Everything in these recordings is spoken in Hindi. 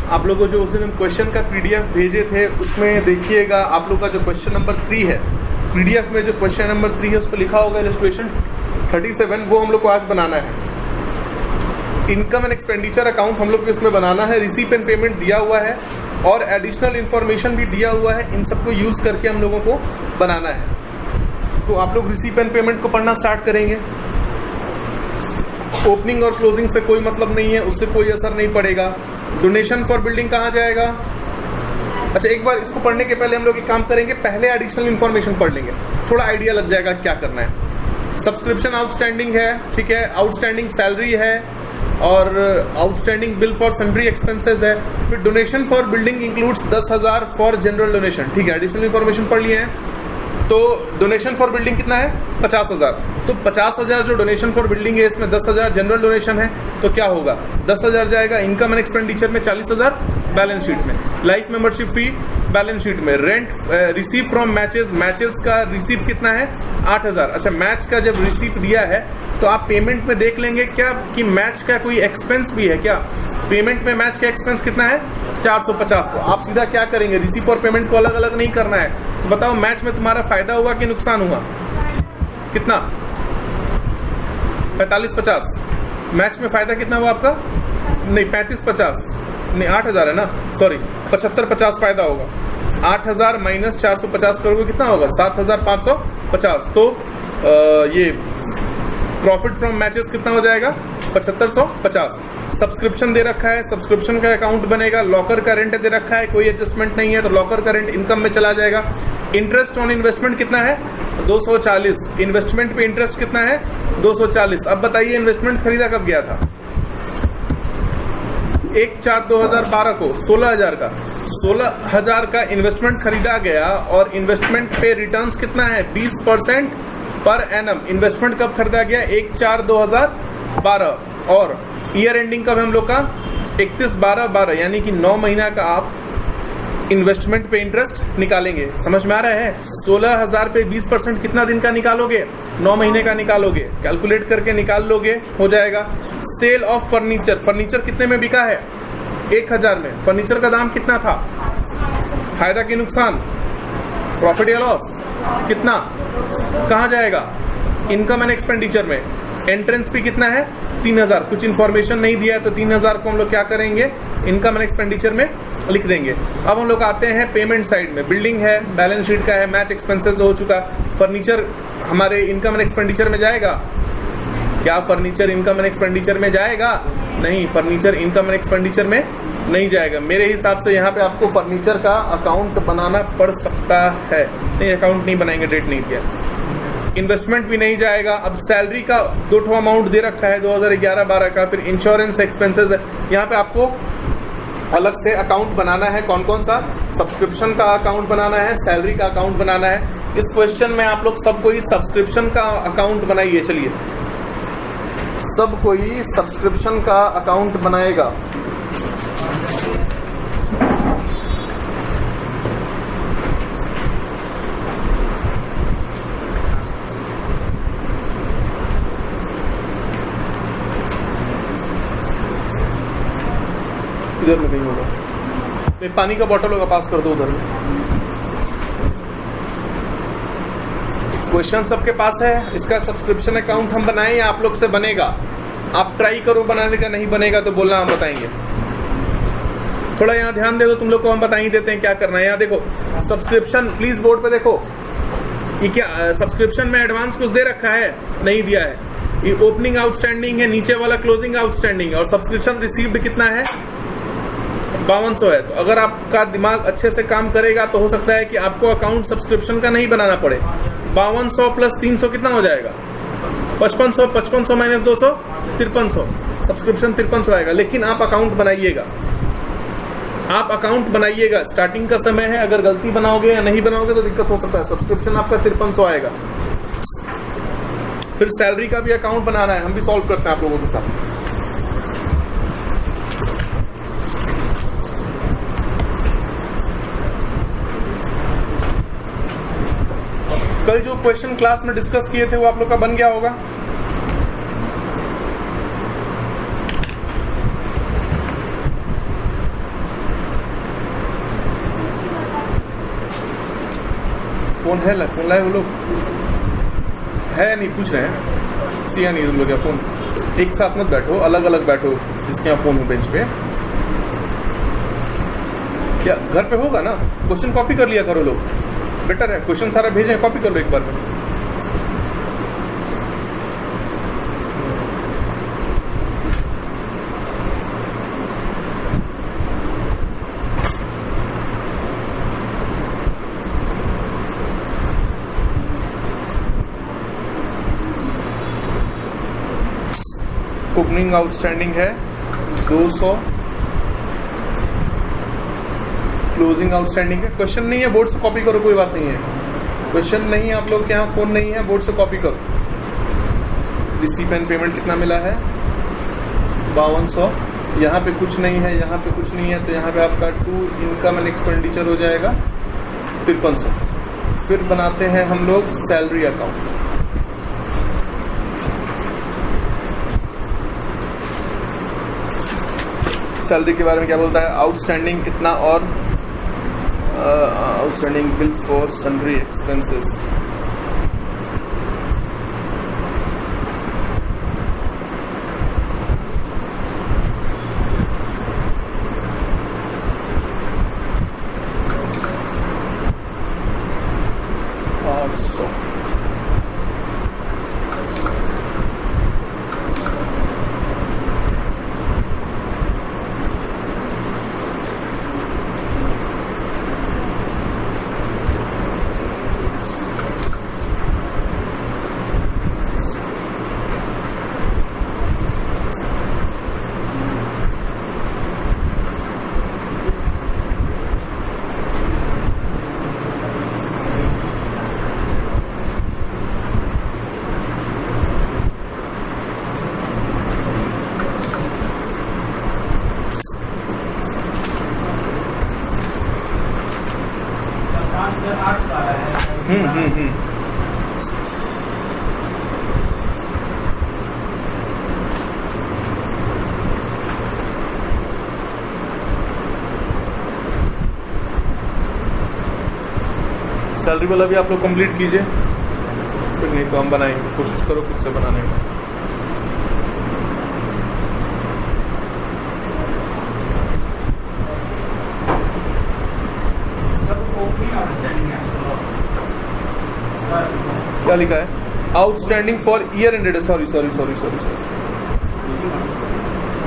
आप लोगों को जो उस दिन क्वेश्चन का पीडीएफ भेजे थे उसमें देखिएगा, आप लोग का जो क्वेश्चन नंबर 3 है पीडीएफ में, जो क्वेश्चन नंबर 3 है उस पर लिखा होगा इलस्ट्रेशन 37, वो हम लोग को आज बनाना है। इनकम एंड एक्सपेंडिचर अकाउंट हम लोग को इसमें बनाना है। रिसीप एंड पेमेंट दिया हुआ है और एडिशनल इंफॉर्मेशन भी दिया हुआ है, इन सबको यूज करके हम लोगों को बनाना है। तो आप लोग रिसीप एंड पेमेंट को पढ़ना स्टार्ट करेंगे। ओपनिंग और क्लोजिंग से कोई मतलब नहीं है, उससे कोई असर नहीं पड़ेगा। डोनेशन फॉर बिल्डिंग कहाँ जाएगा? अच्छा, एक बार इसको पढ़ने के पहले हम लोग एक काम करेंगे, पहले एडिशनल इंफॉर्मेशन पढ़ लेंगे, थोड़ा आइडिया लग जाएगा क्या करना है। सब्सक्रिप्शन आउटस्टैंडिंग है, ठीक है, आउटस्टैंडिंग सैलरी है और outstanding bill for sundry expenses है। फिर donation for building includes 10,000 for general donation, ठीक है, एडिशनल इंफॉर्मेशन पढ़ लिए हैं। तो डोनेशन फॉर बिल्डिंग कितना है? 50,000। तो 50,000 जो डोनेशन फॉर बिल्डिंग है, इसमें 10,000 जनरल डोनेशन है, तो क्या होगा? 10,000 जाएगा इनकम एंड एक्सपेंडिचर में, 40,000 बैलेंस शीट में। Life membership fee balance sheet में। Rent receive from matches, matches का रिसीव कितना है? 8,000। अच्छा, मैच का जब रिसीव दिया है तो आप पेमेंट में देख लेंगे क्या कि मैच का कोई एक्सपेंस भी है क्या? पेमेंट में मैच का एक्सपेंस कितना है? 450। तो आप सीधा क्या करेंगे, रिसीप और पेमेंट को अलग अलग नहीं करना है। बताओ मैच में तुम्हारा फायदा हुआ कि नुकसान हुआ? कितना? 45-50। मैच में फायदा कितना हुआ आपका? नहीं 35-50 नहीं, 8,000 है ना, सॉरी 75-50 फायदा होगा। 8,000 माइनस 450 करोगे कितना होगा? 7,550। तो ये प्रॉफिट फ्रॉम मैचेस कितना हो जाएगा? 7,550। सब्सक्रिप्शन दे रखा है, सब्सक्रिप्शन का अकाउंट बनेगा। लॉकर का रेंट दे रखा है, कोई एडजस्टमेंट नहीं है, तो लॉकर का रेंट इनकम में चला जाएगा। इंटरेस्ट ऑन इन्वेस्टमेंट कितना है? 240। इन्वेस्टमेंट पे इंटरेस्ट कितना है? 240। अब बताइए इन्वेस्टमेंट खरीदा कब गया था? 1/4/2012 को 16,000 का 16,000 का इन्वेस्टमेंट खरीदा गया और इन्वेस्टमेंट पे रिटर्न्स कितना है? 20% पर एनम। इन्वेस्टमेंट कब खरीदा गया? 1/4/2012 और ईयर एंडिंग कब हम लोग का? 31/12/12, यानी कि 9 महीना का आप इन्वेस्टमेंट पे इंटरेस्ट निकालेंगे। समझ में आ रहा है? 16,000 पे 20% कितना दिन का निकालोगे? 9 महीने का निकालोगे। कैलकुलेट करके निकाल लोगे, हो जाएगा। सेल ऑफ फर्नीचर, फर्नीचर कितने में बिका है? 1,000 में। फर्नीचर का दाम कितना था? फायदा की नुकसान? प्रॉफिट या लॉस? कितना? कहाँ जाएगा? इनकम एंड एक्सपेंडिचर में। एंट्रेंस फी कितना है? 3,000। कुछ इन्फॉर्मेशन नहीं दिया है तो 3,000 को हम लोग क्या करेंगे? इनकम एंड एक्सपेंडिचर में लिख देंगे। अब हम लोग आते हैं पेमेंट साइड में। बिल्डिंग है, बैलेंस शीट का है, मैच एक्सपेंसेस हो चुका। फर्नीचर हमारे इनकम एंड एक्सपेंडिचर में जाएगा क्या? फर्नीचर इनकम एंड एक्सपेंडिचर में जाएगा? नहीं, फर्नीचर इनकम एंड एक्सपेंडिचर में नहीं जाएगा। मेरे हिसाब से यहाँ पे आपको फर्नीचर का अकाउंट बनाना पड़ सकता है। नहीं, अकाउंट नहीं बनाएंगे, डेट नहीं दिया। इन्वेस्टमेंट भी नहीं जाएगा। अब सैलरी का 2 अमाउंट दे रखा है 2011-12 का। फिर इंश्योरेंस एक्सपेंसेस है, यहाँ पे आपको अलग से अकाउंट बनाना है। कौन कौन सा? सब्सक्रिप्शन का अकाउंट बनाना है, सैलरी का अकाउंट बनाना है। इस क्वेश्चन में आप लोग सब कोई सब्सक्रिप्शन का अकाउंट बनाइए। चलिए, सब कोई सब्सक्रिप्शन का अकाउंट बनाएगा। इधर में नहीं होगा, मैं पानी का बॉटल होगा, पास कर दो उधर में। क्वेश्चन सबके पास है। इसका सब्सक्रिप्शन अकाउंट हम बनाएं या आप लोग से बनेगा? आप ट्राई करो बनाने का, नहीं बनेगा तो बोलना, हम बताएंगे। थोड़ा यहाँ ध्यान दे दो, तुम लोग को हम बता ही देते हैं क्या करना है। यहाँ देखो सब्सक्रिप्शन, प्लीज बोर्ड पे देखो। ये क्या सब्सक्रिप्शन में एडवांस कुछ दे रखा है? नहीं दिया है। ये ओपनिंग आउटस्टैंडिंग है, नीचे वाला क्लोजिंग आउटस्टैंडिंग है। और सब्सक्रिप्शन रिसीव्ड कितना है? 5200 है। तो अगर आपका दिमाग अच्छे से काम करेगा तो हो सकता है कि आपको अकाउंट सब्सक्रिप्शन का नहीं बनाना पड़े। 5200 प्लस 300 कितना हो जाएगा? 5500। 5500 माइनस 200 5300। सब्सक्रिप्शन 5300 आएगा। लेकिन आप अकाउंट बनाइएगा, आप अकाउंट बनाइएगा। स्टार्टिंग का समय है, अगर गलती बनाओगे या नहीं बनाओगे तो दिक्कत हो सकता है। सब्सक्रिप्शन आपका 5300 आएगा। फिर सैलरी का भी अकाउंट बनाना है, हम भी सॉल्व करते हैं आप लोगों के साथ। कल जो क्वेश्चन क्लास में डिस्कस किए थे वो आप लोग का बन गया होगा। फोन है, फोन लाए वो लोग है या नहीं पूछ रहे हैं, सिया नहीं लोग फोन। एक साथ मत बैठो, अलग अलग बैठो, जिसके यहाँ फोन हो बेंच पे। क्या घर पे होगा ना, क्वेश्चन कॉपी कर लिया करो लोग, बेटर है। क्वेश्चन सारा भेजे, कॉपी कर लो एक बार में। ओपनिंग आउटस्टैंडिंग है 200, क्लोजिंग आउटस्टैंडिंग है। क्वेश्चन नहीं है, बोर्ड से कॉपी करो, कोई बात नहीं है। क्वेश्चन नहीं है, आप लोग के यहाँ फोन नहीं है, बोर्ड से कॉपी करो। रिसीव एंड पेमेंट कितना मिला है 5200। यहाँ पे कुछ नहीं है, यहाँ पे कुछ नहीं है, तो यहाँ पे आपका टू इनकम एंड एक्सपेंडिचर हो जाएगा 5300। फिर बनाते हैं हम लोग सैलरी अकाउंट। सैलरी के बारे में क्या बोलता है, आउटस्टैंडिंग कितना और outstanding bill for sundry expenses. Salary वाला भी आप लोग कंप्लीट कीजिए, फिर नहीं तो हम बनाएंगे। कोशिश करो खुद से बनाने में। क्या लिखा है, outstanding for year ended, sorry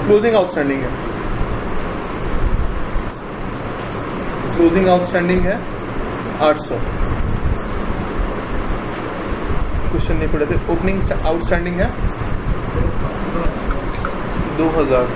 closing outstanding है, क्लोजिंग आउटस्टैंडिंग है 800। क्वेश्चन नहीं पढ़े थे। ओपनिंग आउटस्टैंडिंग है 2000।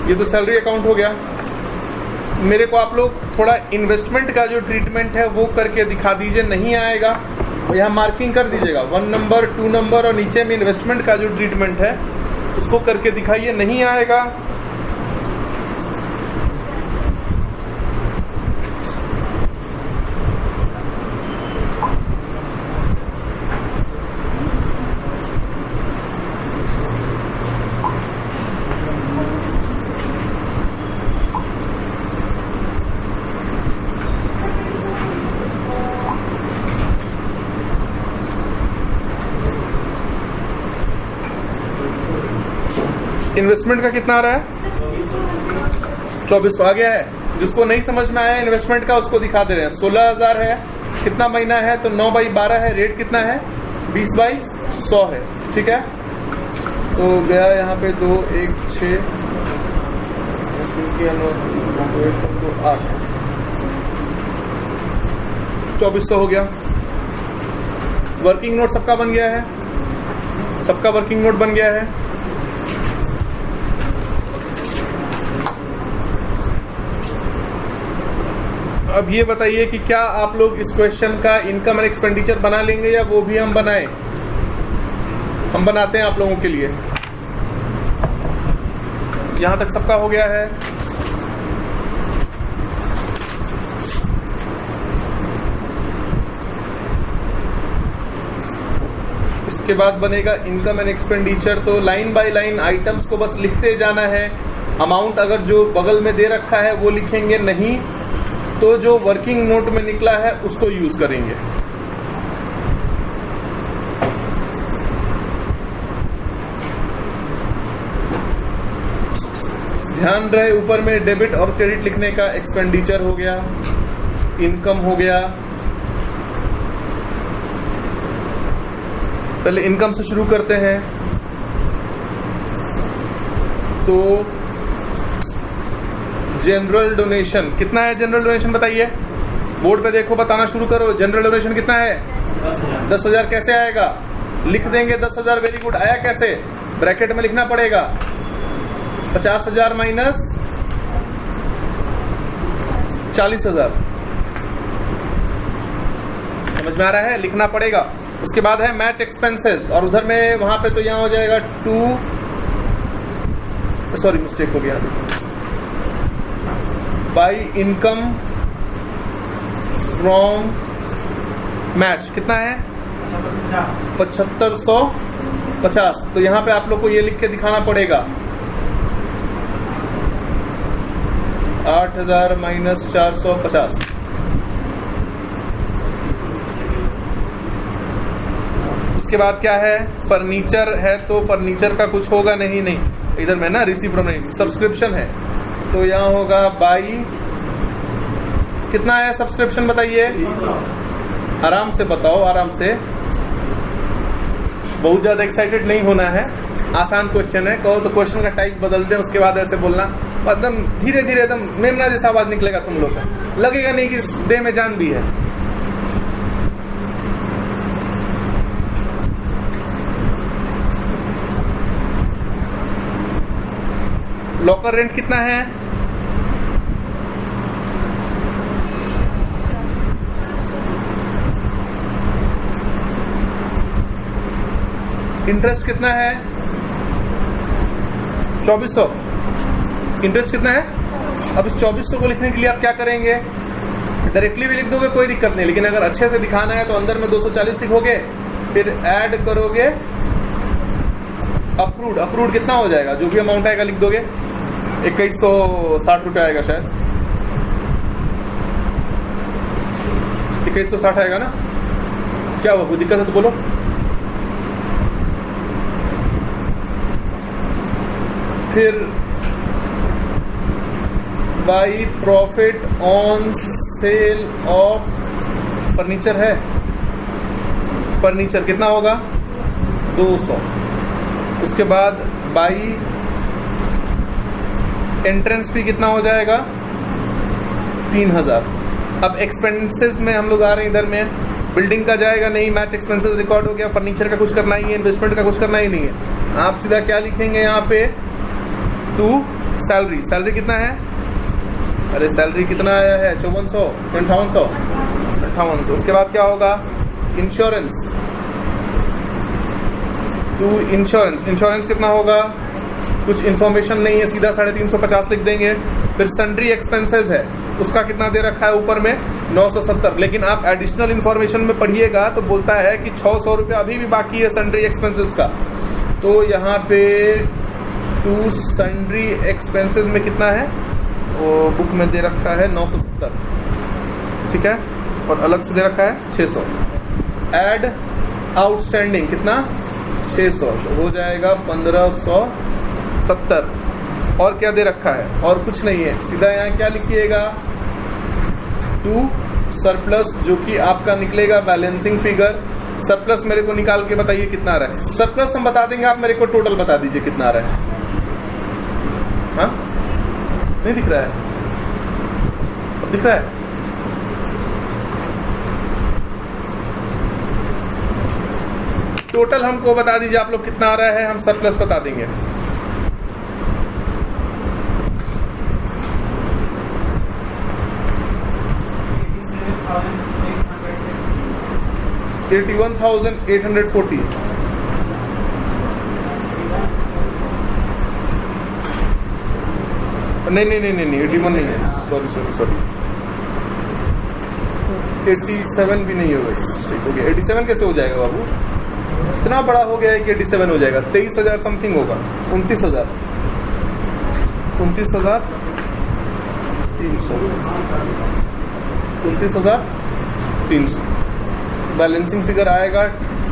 ये तो सैलरी अकाउंट हो गया। मेरे को आप लोग थोड़ा इन्वेस्टमेंट का जो ट्रीटमेंट है वो करके दिखा दीजिए। नहीं आएगा यहाँ मार्किंग कर दीजिएगा 1 नंबर 2 नंबर और नीचे में इन्वेस्टमेंट का जो ट्रीटमेंट है उसको करके दिखाइए। नहीं आएगा इन्वेस्टमेंट का कितना आ रहा है? 2400 आ गया है। जिसको नहीं समझ में आया इन्वेस्टमेंट का उसको दिखा दे रहे हैं। 16,000 है, कितना महीना है? तो 9/12 है। रेट कितना है? 20/100 है। ठीक है, तो गया यहाँ पे 2, 1, 6, 8, 2400 हो गया। वर्किंग नोट सबका बन गया है, सबका वर्किंग नोट बन गया है। अब ये बताइए कि क्या आप लोग इस क्वेश्चन का इनकम एंड एक्सपेंडिचर बना लेंगे या वो भी हम बनाएं? हम बनाते हैं आप लोगों के लिए। यहां तक सबका हो गया है। इसके बाद बनेगा इनकम एंड एक्सपेंडिचर। तो लाइन बाय लाइन आइटम्स को बस लिखते जाना है। अमाउंट अगर जो बगल में दे रखा है वो लिखेंगे, नहीं तो जो वर्किंग नोट में निकला है उसको यूज करेंगे। ध्यान रहे ऊपर में डेबिट और क्रेडिट लिखने का। एक्सपेंडिचर हो गया, इनकम हो गया। पहले इनकम से शुरू करते हैं। तो जनरल डोनेशन कितना है? जनरल डोनेशन बताइए, बोर्ड पे देखो, बताना शुरू करो। जनरल डोनेशन कितना है? 10,000। कैसे आएगा? लिख देंगे 10,000। Very good. आया कैसे? ब्रैकेट में लिखना पड़ेगा 50,000 माइनस 40,000। समझ में आ रहा है? लिखना पड़ेगा। उसके बाद है मैच एक्सपेंसेस, और उधर में वहां पे तो यहां हो जाएगा 2, सॉरी मिस्टेक हो गया, बाई इनकम फ्रॉम मैच कितना है? 7550। तो यहां पे आप लोग को ये लिख के दिखाना पड़ेगा 8,000 माइनस 450। उसके बाद क्या है? फर्नीचर है, तो फर्नीचर का कुछ होगा नहीं, इधर में ना रिसीव फ्रॉम सब्सक्रिप्शन है, तो यहाँ होगा बाई कितना है सब्सक्रिप्शन बताइए? आराम से बताओ, आराम से, बहुत ज्यादा एक्साइटेड नहीं होना है। आसान क्वेश्चन है, कहो तो क्वेश्चन का टाइप बदल दें, उसके बाद ऐसे बोलना, एकदम धीरे धीरे, एकदम मेमना जैसा आवाज निकलेगा तुम लोग का, लगेगा नहीं कि देह में जान भी है। लॉकर रेंट कितना है? इंटरेस्ट कितना है? 2400। इंटरेस्ट कितना है? अब इस 2400 को लिखने के लिए आप क्या करेंगे? डायरेक्टली भी लिख दोगे कोई दिक्कत नहीं, लेकिन अगर अच्छे से दिखाना है तो अंदर में 240 लिखोगे, फिर ऐड करोगे अप्रूव्ड। अप्रूव्ड कितना हो जाएगा? जो भी अमाउंट आएगा लिख दोगे, 2160 रुपये आएगा शायद, 2160 आएगा ना? क्या हुआ, कोई दिक्कत है तो बोलो। फिर by profit on sale of furniture है, फर्नीचर कितना होगा? 200। उसके बाद बाई एंट्रेंस फी कितना हो जाएगा? 3000। अब एक्सपेंसेस में हम लोग आ रहे हैं, इधर में बिल्डिंग का जाएगा नहीं, मैच एक्सपेंसेस रिकॉर्ड हो गया, फर्नीचर का कुछ करना ही है, इन्वेस्टमेंट का कुछ करना ही नहीं है। आप सीधा क्या लिखेंगे यहाँ पे? To salary. सैलरी कितना है? अरे सैलरी कितना आया है? 5400, 5800। उसके बाद क्या होगा? इंश्योरेंस। To insurance. इंश्योरेंस कितना होगा? कुछ इन्फॉर्मेशन नहीं है, सीधा 350 लिख देंगे। फिर सन्ड्री एक्सपेंसेस है, उसका कितना दे रखा है ऊपर में? 970। लेकिन आप एडिशनल इन्फॉर्मेशन में पढ़िएगा तो बोलता है कि 600 रुपये अभी भी बाकी है सन्ड्री एक्सपेंसेस का। तो यहाँ पे टू सन्ड्री एक्सपेंसेस में कितना है? वो बुक में दे रखा है 970, ठीक है, और अलग से दे रखा है 600। एड आउटस्टैंडिंग कितना? 600, तो हो जाएगा 1500 70 और क्या दे रखा है, और कुछ नहीं है। सीधा यहाँ क्या लिखिएगा, टू सरप्लस, जो कि आपका निकलेगा बैलेंसिंग फिगर। सरप्लस मेरे को निकाल के बताइए कितना आ रहा है। सरप्लस हम बता देंगे, आप मेरे को टोटल बता दीजिए कितना आ रहा है। हाँ नहीं दिख रहा है, अब दिख रहा है। टोटल हमको बता दीजिए आप लोग कितना आ रहा है, हम सरप्लस बता देंगे। $81,840। नहीं 81 नहीं है, सॉरी 87 भी नहीं होगा, हो गया 87 कैसे हो जाएगा बाबू, इतना बड़ा हो गया है कि 87 हो जाएगा। 23,000 समथिंग होगा, 29,300 29,300 बैलेंसिंग फिगर आएगा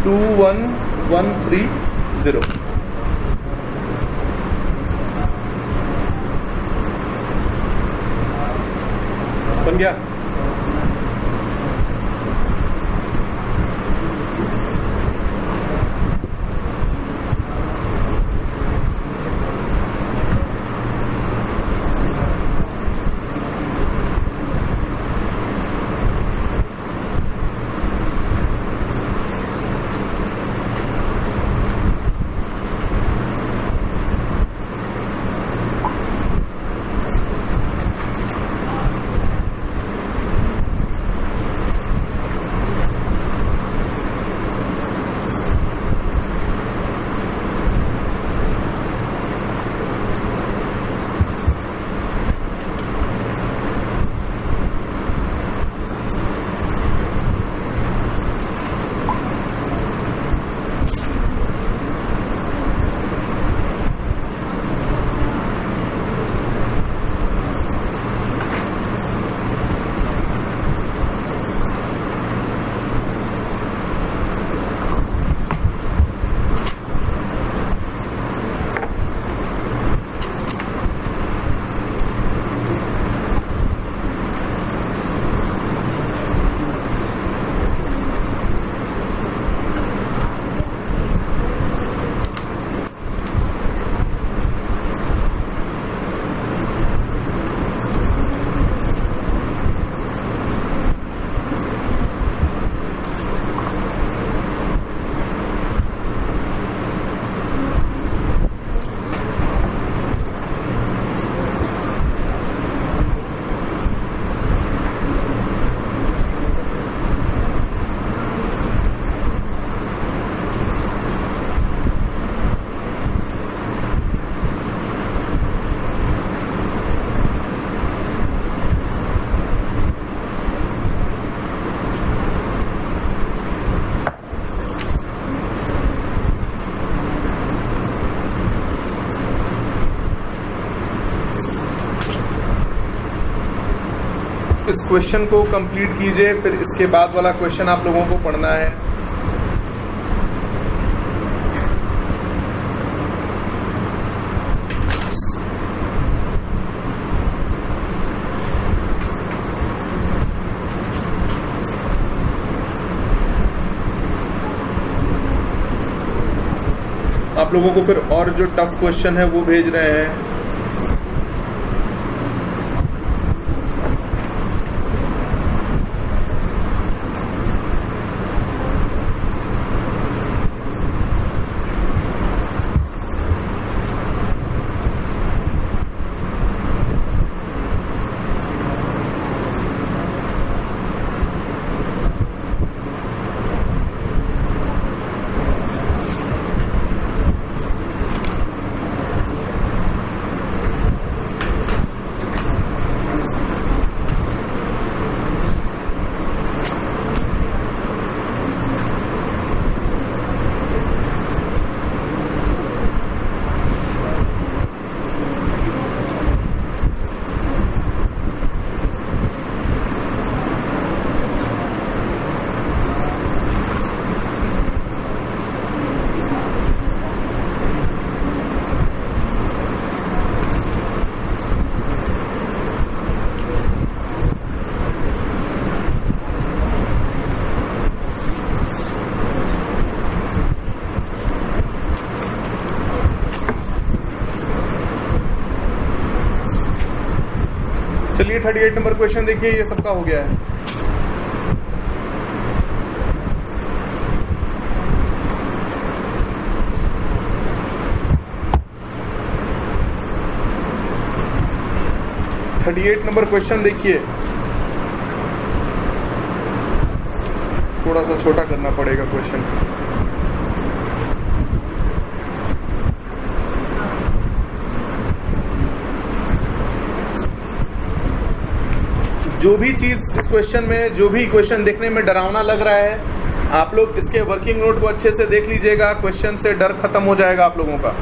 21,130। बन गया। इस क्वेश्चन को कंप्लीट कीजिए, फिर इसके बाद वाला क्वेश्चन आप लोगों को पढ़ना है। आप लोगों को फिर और जो टफ क्वेश्चन है वो भेज रहे हैं। चलिए 38 नंबर क्वेश्चन देखिए, ये सबका हो गया है। नंबर क्वेश्चन देखिए, थोड़ा सा छोटा करना पड़ेगा क्वेश्चन। जो भी चीज इस क्वेश्चन में, जो भी क्वेश्चन देखने में डरावना लग रहा है, आप लोग इसके वर्किंग नोट को अच्छे से देख लीजिएगा। क्वेश्चन से डर खत्म हो जाएगा आप लोगों का।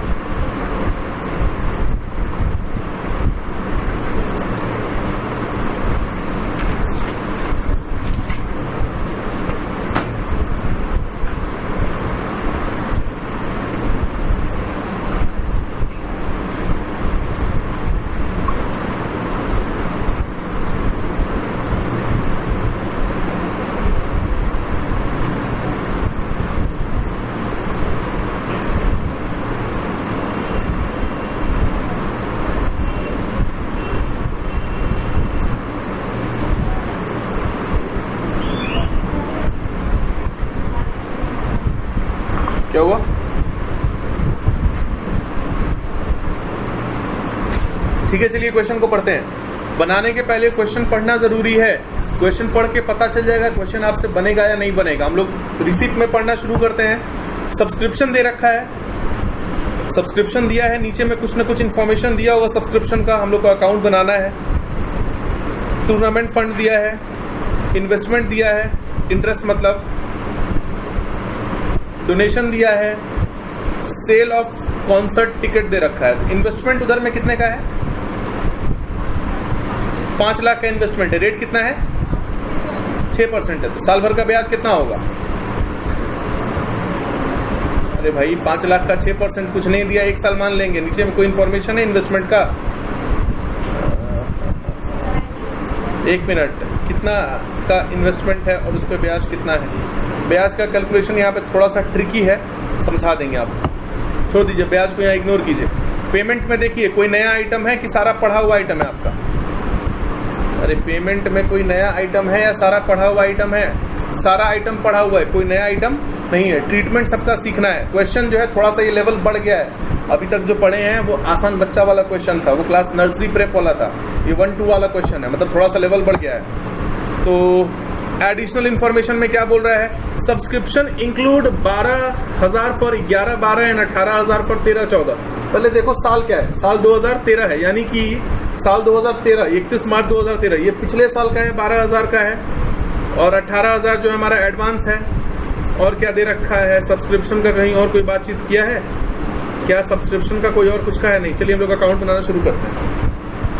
क्या हुआ? ठीक है, चलिए क्वेश्चन को पढ़ते हैं। बनाने के पहले क्वेश्चन पढ़ना जरूरी है। क्वेश्चन पढ़ के पता चल जाएगा क्वेश्चन आपसे बनेगा या नहीं बनेगा। हम लोग रिसिप्ट में पढ़ना शुरू करते हैं। सब्सक्रिप्शन दे रखा है, सब्सक्रिप्शन दिया है, नीचे में कुछ ना कुछ इन्फॉर्मेशन दिया होगा सब्सक्रिप्शन का। हम लोग को अकाउंट बनाना है। टूर्नामेंट फंड दिया है, इन्वेस्टमेंट दिया है, इंटरेस्ट मतलब डोनेशन दिया है, सेल ऑफ कॉन्सर्ट टिकट दे रखा है। इन्वेस्टमेंट उधर में कितने का है? 5 लाख का इन्वेस्टमेंट है। रेट कितना है? 6% है। तो साल भर का ब्याज कितना होगा? अरे भाई 5 लाख का 6%, कुछ नहीं दिया, 1 साल मान लेंगे। नीचे में कोई इन्फॉर्मेशन है इन्वेस्टमेंट का? 1 मिनट, कितना का इन्वेस्टमेंट है और उस पर ब्याज कितना है? ब्याज का कैलकुलेशन यहाँ पे थोड़ा सा ट्रिकी है, समझा देंगे आप, छोड़ दीजिए, ब्याज को यहाँ इग्नोर कीजिए। पेमेंट में देखिए कोई नया आइटम है कि सारा पढ़ा हुआ आइटम है आपका? अरे पेमेंट में कोई नया आइटम है या सारा पढ़ा हुआ आइटम है? सारा आइटम पढ़ा हुआ है, कोई नया आइटम नहीं है। ट्रीटमेंट सबका सीखना है। क्वेश्चन जो है थोड़ा सा ये लेवल बढ़ गया है। अभी तक जो पढ़े हैं वो आसान बच्चा वाला क्वेश्चन था, वो क्लास नर्सरी प्रेप वाला था। ये 1-2 वाला क्वेश्चन है, मतलब थोड़ा सा लेवल बढ़ गया है। तो एडिशनल इंफॉर्मेशन में क्या बोल रहा है? Subscription include 12,000 for 11-12 and 18,000 for 13-14। पहले देखो साल क्या है, साल 2013 है, यानी कि साल 2013 31 मार्च 2013 ये पिछले साल का है, 12,000 का है, और 18,000 जो हमारा एडवांस है। और क्या दे रखा है? सब्सक्रिप्शन का कहीं और कोई बातचीत किया है क्या? सब्सक्रिप्शन का कोई और कुछ का है नहीं। चलिए हम लोग अकाउंट बनाना शुरू करते हैं।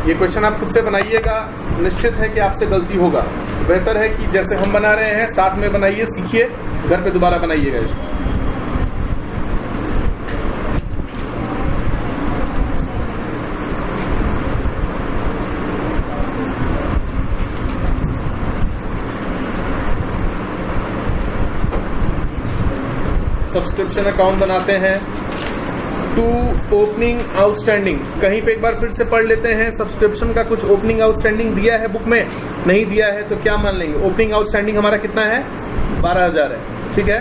ये क्वेश्चन आप खुद से बनाइएगा, निश्चित है कि आपसे गलती होगा। बेहतर है कि जैसे हम बना रहे हैं साथ में बनाइए, सीखिए, घर पे दोबारा बनाइएगा इसको। सब्सक्रिप्शन अकाउंट बनाते हैं। टू ओपनिंग आउटस्टैंडिंग, कहीं पे एक बार फिर से पढ़ लेते हैं। सब्सक्रिप्शन का कुछ ओपनिंग आउटस्टैंडिंग दिया है बुक में? नहीं दिया है तो क्या मान लेंगे? ओपनिंग आउटस्टैंडिंग हमारा कितना है? 12,000 है, ठीक है।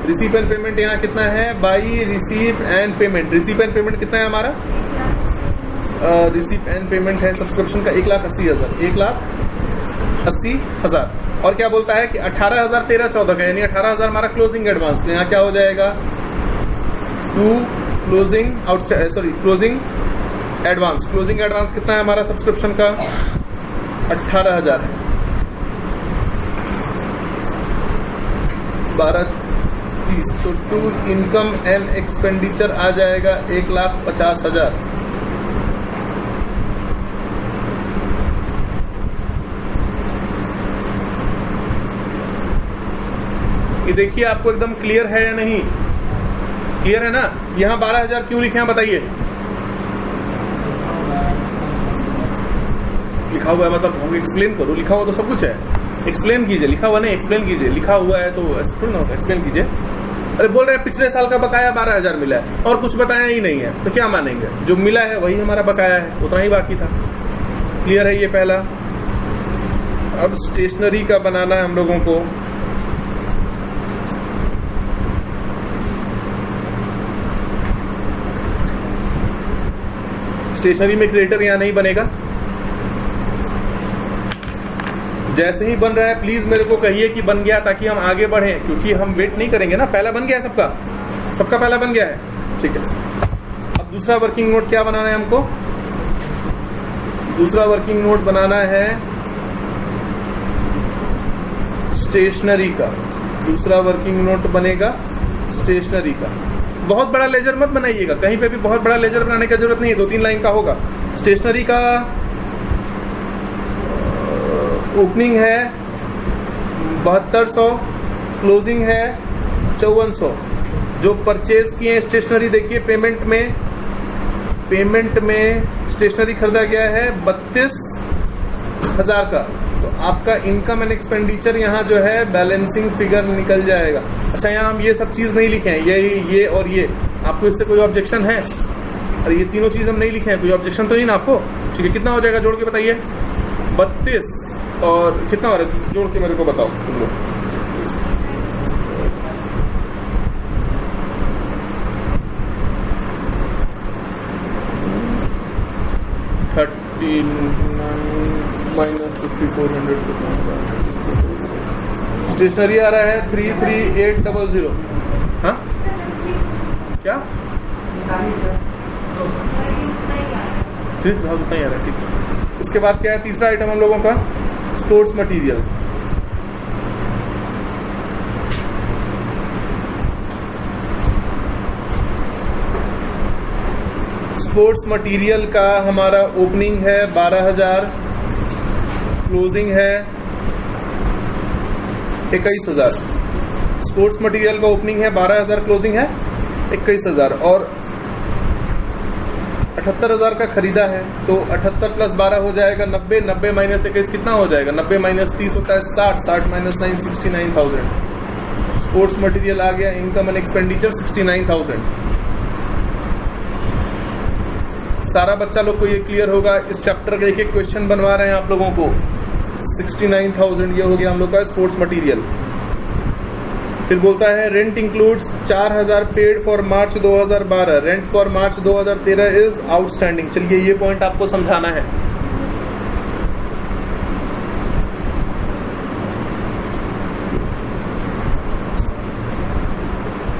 रिसीव एंड पेमेंट यहाँ कितना है? By receive and payment. Receive and payment कितना है हमारा? रिसीव एंड पेमेंट है सब्सक्रिप्शन का 1,80,000, 1,80,000। और क्या बोलता है कि 18,000 13-14 का, यानी 18,000 हमारा क्लोजिंग एडवांस। तो यहाँ क्या हो जाएगा? To closing closing advance. Closing advance कितना है हमारा सब्सक्रिप्शन का? 18,000 है। 12-30, तो टू इनकम एंड एक्सपेंडिचर आ जाएगा 1,50,000। ये देखिए आपको एकदम क्लियर है या नहीं? क्लियर है ना? यहाँ 12,000 क्यों लिखे हैं बताइए? लिखा हुआ है मतलब एक्सप्लेन करो। लिखा हुआ तो सब कुछ है, एक्सप्लेन कीजिए। लिखा हुआ नहीं, एक्सप्लेन कीजिए। लिखा हुआ है तो थोड़ा ना होता, एक्सप्लेन कीजिए। अरे बोल रहे हैं पिछले साल का बकाया 12,000 मिला है और कुछ बताया ही नहीं है, तो क्या मानेंगे? जो मिला है वही हमारा बकाया है, उतना ही बाकी था। क्लियर है ये पहला? अब स्टेशनरी का बनाना है हम लोगों को। स्टेशनरी में क्रिएटर यहां नहीं बनेगा। जैसे ही बन रहा है प्लीज मेरे को कहिए कि बन गया, ताकि हम आगे बढ़ें, क्योंकि हम वेट नहीं करेंगे ना। पहला बन गया है सबका, सबका पहला बन गया है, ठीक है। अब दूसरा वर्किंग नोट क्या बनाना है हमको? दूसरा वर्किंग नोट बनाना है स्टेशनरी का। दूसरा वर्किंग नोट बनेगा स्टेशनरी का। बहुत बड़ा लेजर मत बनाइएगा, कहीं पे भी बहुत बड़ा लेजर बनाने की जरूरत नहीं है, 2-3 लाइन का होगा। स्टेशनरी का ओपनिंग है 7200, क्लोजिंग है 5400। जो परचेज किए स्टेशनरी देखिए, पेमेंट में स्टेशनरी खरीदा गया है 32,000 का। तो आपका इनकम एंड एक्सपेंडिचर यहाँ जो है बैलेंसिंग फिगर निकल जाएगा। अच्छा, यहाँ हम ये सब चीज नहीं लिखे हैं, ये और ये। आपको इससे कोई ऑब्जेक्शन है? अरे ये तीनों चीज हम नहीं लिखे हैं, कोई ऑब्जेक्शन तो नहीं ना आपको? ठीक है, कितना हो जाएगा जोड़ के बताइए? 32 और कितना हो रहा है जोड़ के मेरे को बताओ तुम लोग। 39 - 5400 स्टेशनरी आ रहा है 33800। हाँ क्या ठीक नहीं आ रहा, ठीक। इसके बाद क्या है तीसरा आइटम हम लोगों का? Sports material. स्पोर्ट्स मटेरियल का हमारा ओपनिंग है 12,000, क्लोजिंग है 21,000। स्पोर्ट्स मटेरियल का ओपनिंग है 12,000, क्लोजिंग है 21,000 और 78,000 का खरीदा है। तो 78 + 12 हो जाएगा 90, 90 - 21 कितना हो जाएगा? 90 - 30 होता है 60, 60 - 9 69,000। स्पोर्ट्स मटेरियल आ गया, इनकम एंड एक्सपेंडिचर 69,000। सारा बच्चा लोग को ये क्लियर होगा। इस चैप्टर का एक क्वेश्चन बनवा रहे हैं आप लोगों को। 69,000 ये हो गया हम लोग का स्पोर्ट्स मटेरियल। फिर बोलता है rent includes 4,000 paid for March 2012, rent for March 2013 is outstanding. चलिए ये पॉइंट आपको समझाना है।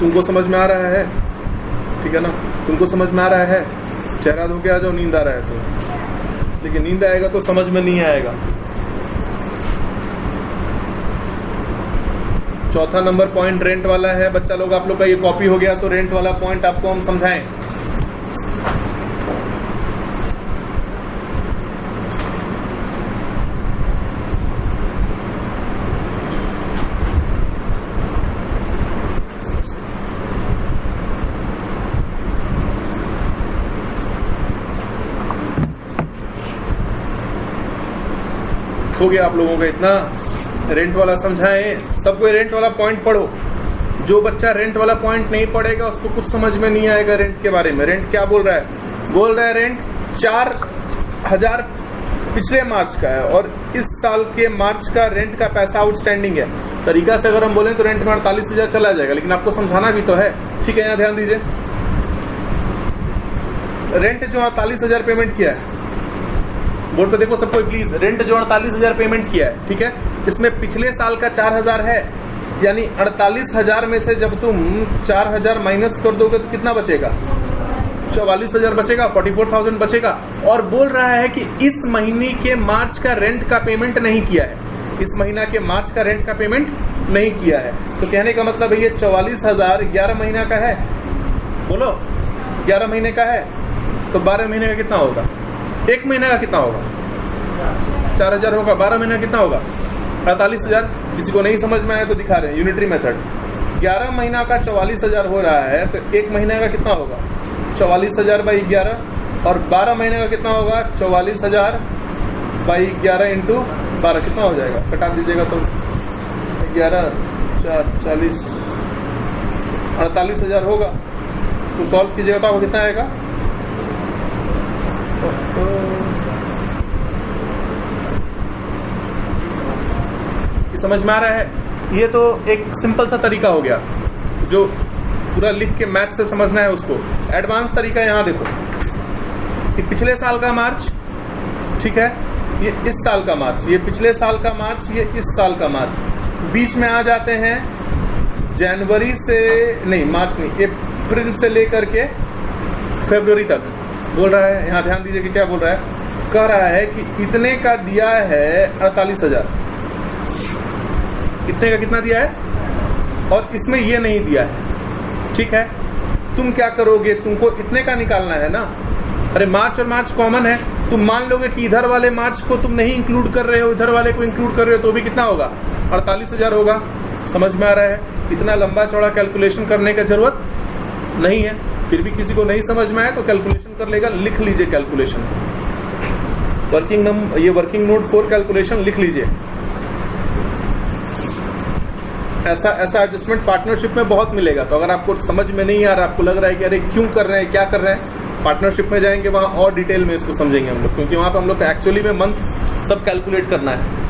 तुमको समझ में आ रहा है? ठीक है ना, तुमको समझ में आ रहा है? चेहरा धो के आ जाओ, नींद आ रहा है तो। लेकिन नींद आएगा तो समझ में नहीं आएगा। चौथा नंबर पॉइंट रेंट वाला है बच्चा लोग, आप लोग का ये कॉपी हो गया तो रेंट वाला पॉइंट आपको हम समझाएं। हो गया आप लोगों का इतना? रेंट वाला समझाएं सबको। रेंट वाला पॉइंट पढ़ो। जो बच्चा रेंट वाला पॉइंट नहीं पढ़ेगा उसको कुछ समझ में नहीं आएगा रेंट के बारे में। रेंट क्या बोल रहा है? बोल रहा है रेंट 4,000 पिछले मार्च का है और इस साल के मार्च का रेंट का पैसा आउटस्टैंडिंग है। तरीका से अगर हम बोलें तो रेंट में 48,000 चला जाएगा, लेकिन आपको समझाना भी तो है। ठीक है, यहाँ ध्यान दीजिए। रेंट जो 48,000 पेमेंट किया है, बोर्ड पे देखो सबको प्लीज। रेंट जो 48,000 पेमेंट किया है, ठीक है, इसमें पिछले साल का 4,000 है, यानी 48,000 में से जब तुम 4,000 माइनस कर दोगे तो कितना बचेगा? 44,000 बचेगा, 44,000 बचेगा। और बोल रहा है कि इस महीने के मार्च का रेंट का पेमेंट नहीं किया है, इस महीना के मार्च का रेंट का पेमेंट नहीं किया है। तो कहने का मतलब ये 44,000 11 महीना का है। बोलो 11 महीने का है तो 12 महीने का कितना होगा? एक महीने का कितना होगा? 4,000 होगा। 12 महीने का कितना होगा? 48,000। किसी को नहीं समझ में आया तो दिखा रहे हैं यूनिटरी मेथड। 11 महीना का 44,000 हो रहा है तो एक महीने का कितना होगा? 44,000 × 11। और 12 महीने का कितना होगा? 44,000 × 11 × 12 कितना हो जाएगा? कटा दीजिएगा तो 11 4 40 48,000 होगा। तो सॉल्व कीजिएगा तो आपको कितना आएगा? समझ में आ रहा है? ये तो एक सिंपल सा तरीका हो गया, जो पूरा लिख के मैथ से समझना है उसको। एडवांस तरीका यहाँ देखो, ये पिछले साल का मार्च, ठीक है, ये इस साल का मार्च, ये पिछले साल का मार्च, ये इस साल का मार्च, बीच में आ जाते हैं जनवरी से, नहीं मार्च नहीं, अप्रैल से लेकर के फरवरी तक। बोल रहा है, यहाँ ध्यान दीजिए कि क्या बोल रहा है, कह रहा है कि इतने का दिया है 48,000, इतने का कितना दिया है, और इसमें ये नहीं दिया है, ठीक है। तुम क्या करोगे, तुमको इतने का निकालना है ना। अरे मार्च और मार्च कॉमन है, तुम मान लोगे कि इधर वाले मार्च को तुम नहीं इंक्लूड कर रहे हो, इधर वाले को इंक्लूड कर रहे हो, तो भी कितना होगा, 48,000 होगा। समझ में आ रहा है? इतना लंबा चौड़ा कैलकुलेशन करने का जरूरत नहीं है। फिर भी किसी को नहीं समझ में आए तो कैलकुलेशन कर लेगा, लिख लीजिए कैलकुलेशन, ये वर्किंग नोट 4 कैलकुलेशन लिख लीजिए। ऐसा एडजस्टमेंट पार्टनरशिप में बहुत मिलेगा। तो अगर आपको समझ में नहीं आ रहा, आपको लग रहा है कि अरे क्यों कर रहे हैं, क्या कर रहे हैं, पार्टनरशिप में जाएंगे, वहां और डिटेल में इसको समझेंगे हम लोग, क्योंकि वहां पे हम लोग को एक्चुअली में मंथ सब कैलकुलेट करना है।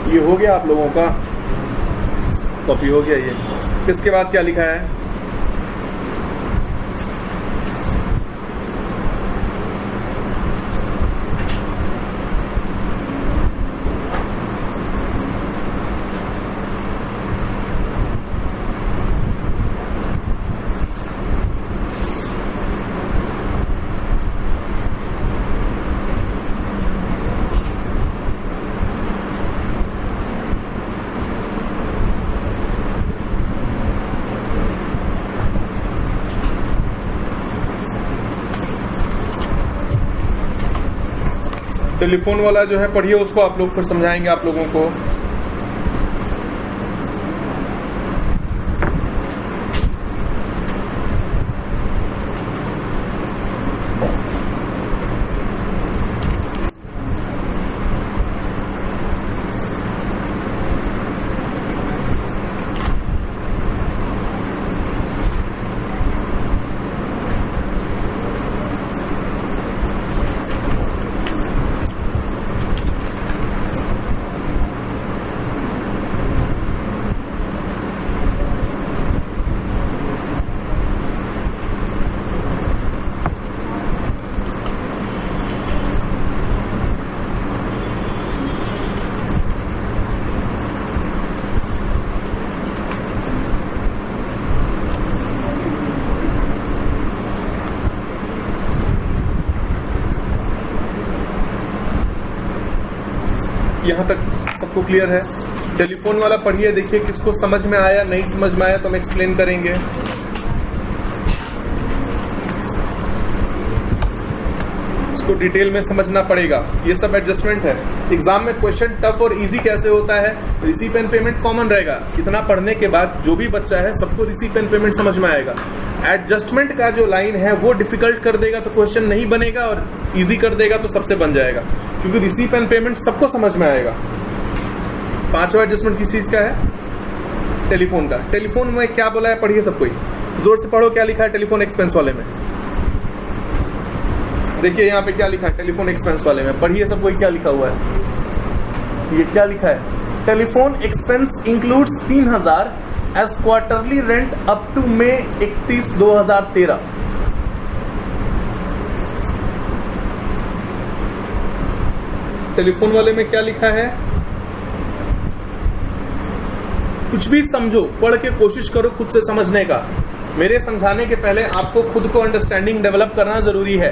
ये हो गया आप लोगों का, कॉपी हो गया ये। इसके बाद क्या लिखा है, टेलीफोन वाला जो है पढ़िए, उसको आप लोग फिर समझाएंगे आप लोगों को। यहाँ तक सबको क्लियर है? टेलीफोन वाला पढ़िए, देखिए किसको समझ में आया, नहीं समझ में आया तो हम एक्सप्लेन करेंगे। इसको डिटेल में समझना पड़ेगा, ये सब एडजस्टमेंट है। एग्जाम में क्वेश्चन टफ और इजी कैसे होता है, रिसीव एंड पेमेंट कॉमन रहेगा। इतना पढ़ने के बाद जो भी बच्चा है सबको रिसीव एंड पेमेंट समझ में आएगा। एडजस्टमेंट का जो लाइन है वो डिफिकल्ट कर देगा तो क्वेश्चन नहीं बनेगा, और इजी कर देगा तो सबसे बन जाएगा, क्योंकि रिसीव एंड पेमेंट सबको समझ में आएगा। पांचवा एडजस्टमेंट किस चीज का है? टेलीफोन का। टेलीफोन में क्या बोला है पढ़िए सब कोई, जोर से पढ़ो। क्या लिखा है टेलीफोन एक्सपेंस वाले में? देखिए यहाँ पे क्या लिखा है टेलीफोन एक्सपेंस वाले में, पढ़िए सब कोई क्या लिखा हुआ है। ये क्या लिखा है? Telephone expense includes 3,000 as quarterly rent up to May 31, 2013। Telephone वाले में क्या लिखा है? कुछ भी समझो, पढ़ के कोशिश करो खुद से समझने का। मेरे समझाने के पहले आपको खुद को अंडरस्टैंडिंग डेवलप करना जरूरी है।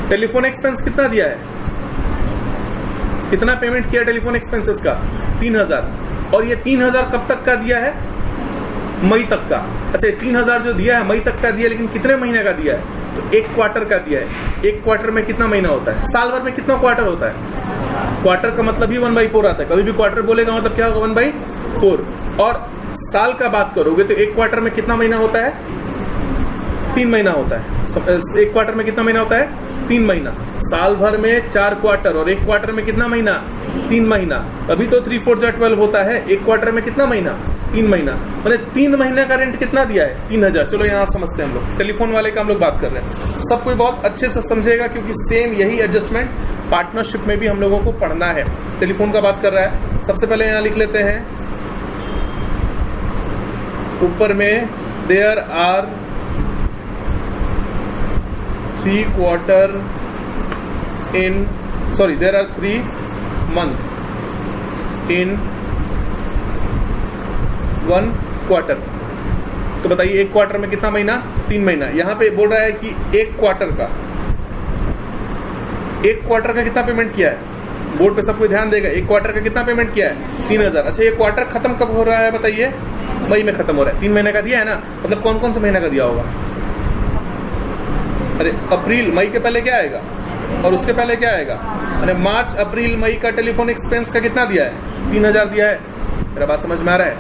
टेलीफोन एक्सपेंस कितना दिया है, कितना पेमेंट किया टेलीफोन एक्सपेंसेस का? 3000। और ये 3000 कब तक का दिया है? मई तक का। अच्छा, 3000 जो दिया है मई तक का दिया, लेकिन कितने महीने का दिया है? तो 1 क्वार्टर का दिया है। 1 क्वार्टर में कितना महीना होता है? साल भर में कितना क्वार्टर होता है? क्वार्टर का मतलब ही 1/4 आता है। कभी भी क्वार्टर बोलेगा मतलब क्या होगा? 1/4। और साल का बात करोगे तो 1 क्वार्टर में कितना महीना होता है? 3 महीना होता है। 1 क्वार्टर में कितना महीना होता है? 3 महीना। साल भर में 4 क्वार्टर और 1 क्वार्टर में कितना महीना? 3 महीना। अभी तो 3 4 12 होता है। 1 क्वार्टर में कितना महीना? 3 महीना। मैंने 3 महीने का रेंट कितना दिया है? 3000। चलो यहाँ समझते हैं हम लोग। टेलीफोन वाले का हम लोग बात कर रहे हैं। सब कोई बहुत अच्छे से समझेगा, क्योंकि सेम यही एडजस्टमेंट पार्टनरशिप में भी हम लोगों को पढ़ना है। टेलीफोन का बात कर रहा है। सबसे पहले यहाँ लिख लेते हैं ऊपर में, there are 3 quarter in, sorry, there are 3 month in 1 quarter। तो बताइए 1 क्वार्टर में कितना महीना? 3 महीना। यहाँ पे बोल रहा है कि 1 क्वार्टर का, 1 क्वार्टर का कितना पेमेंट किया है? बोर्ड पे सबको ध्यान देगा। 1 क्वार्टर का कितना पेमेंट किया है? 3000। अच्छा, ये क्वार्टर खत्म कब हो रहा है बताइए? मई में खत्म हो रहा है। 3 महीने का दिया है ना, मतलब कौन कौन से महीने का दिया होगा? अरे अप्रैल, मई के पहले क्या आएगा और उसके पहले क्या आएगा? अरे मार्च, अप्रैल, मई का टेलीफोन एक्सपेंस का कितना दिया है? 3000 दिया है। मेरा बात समझ में आ रहा है?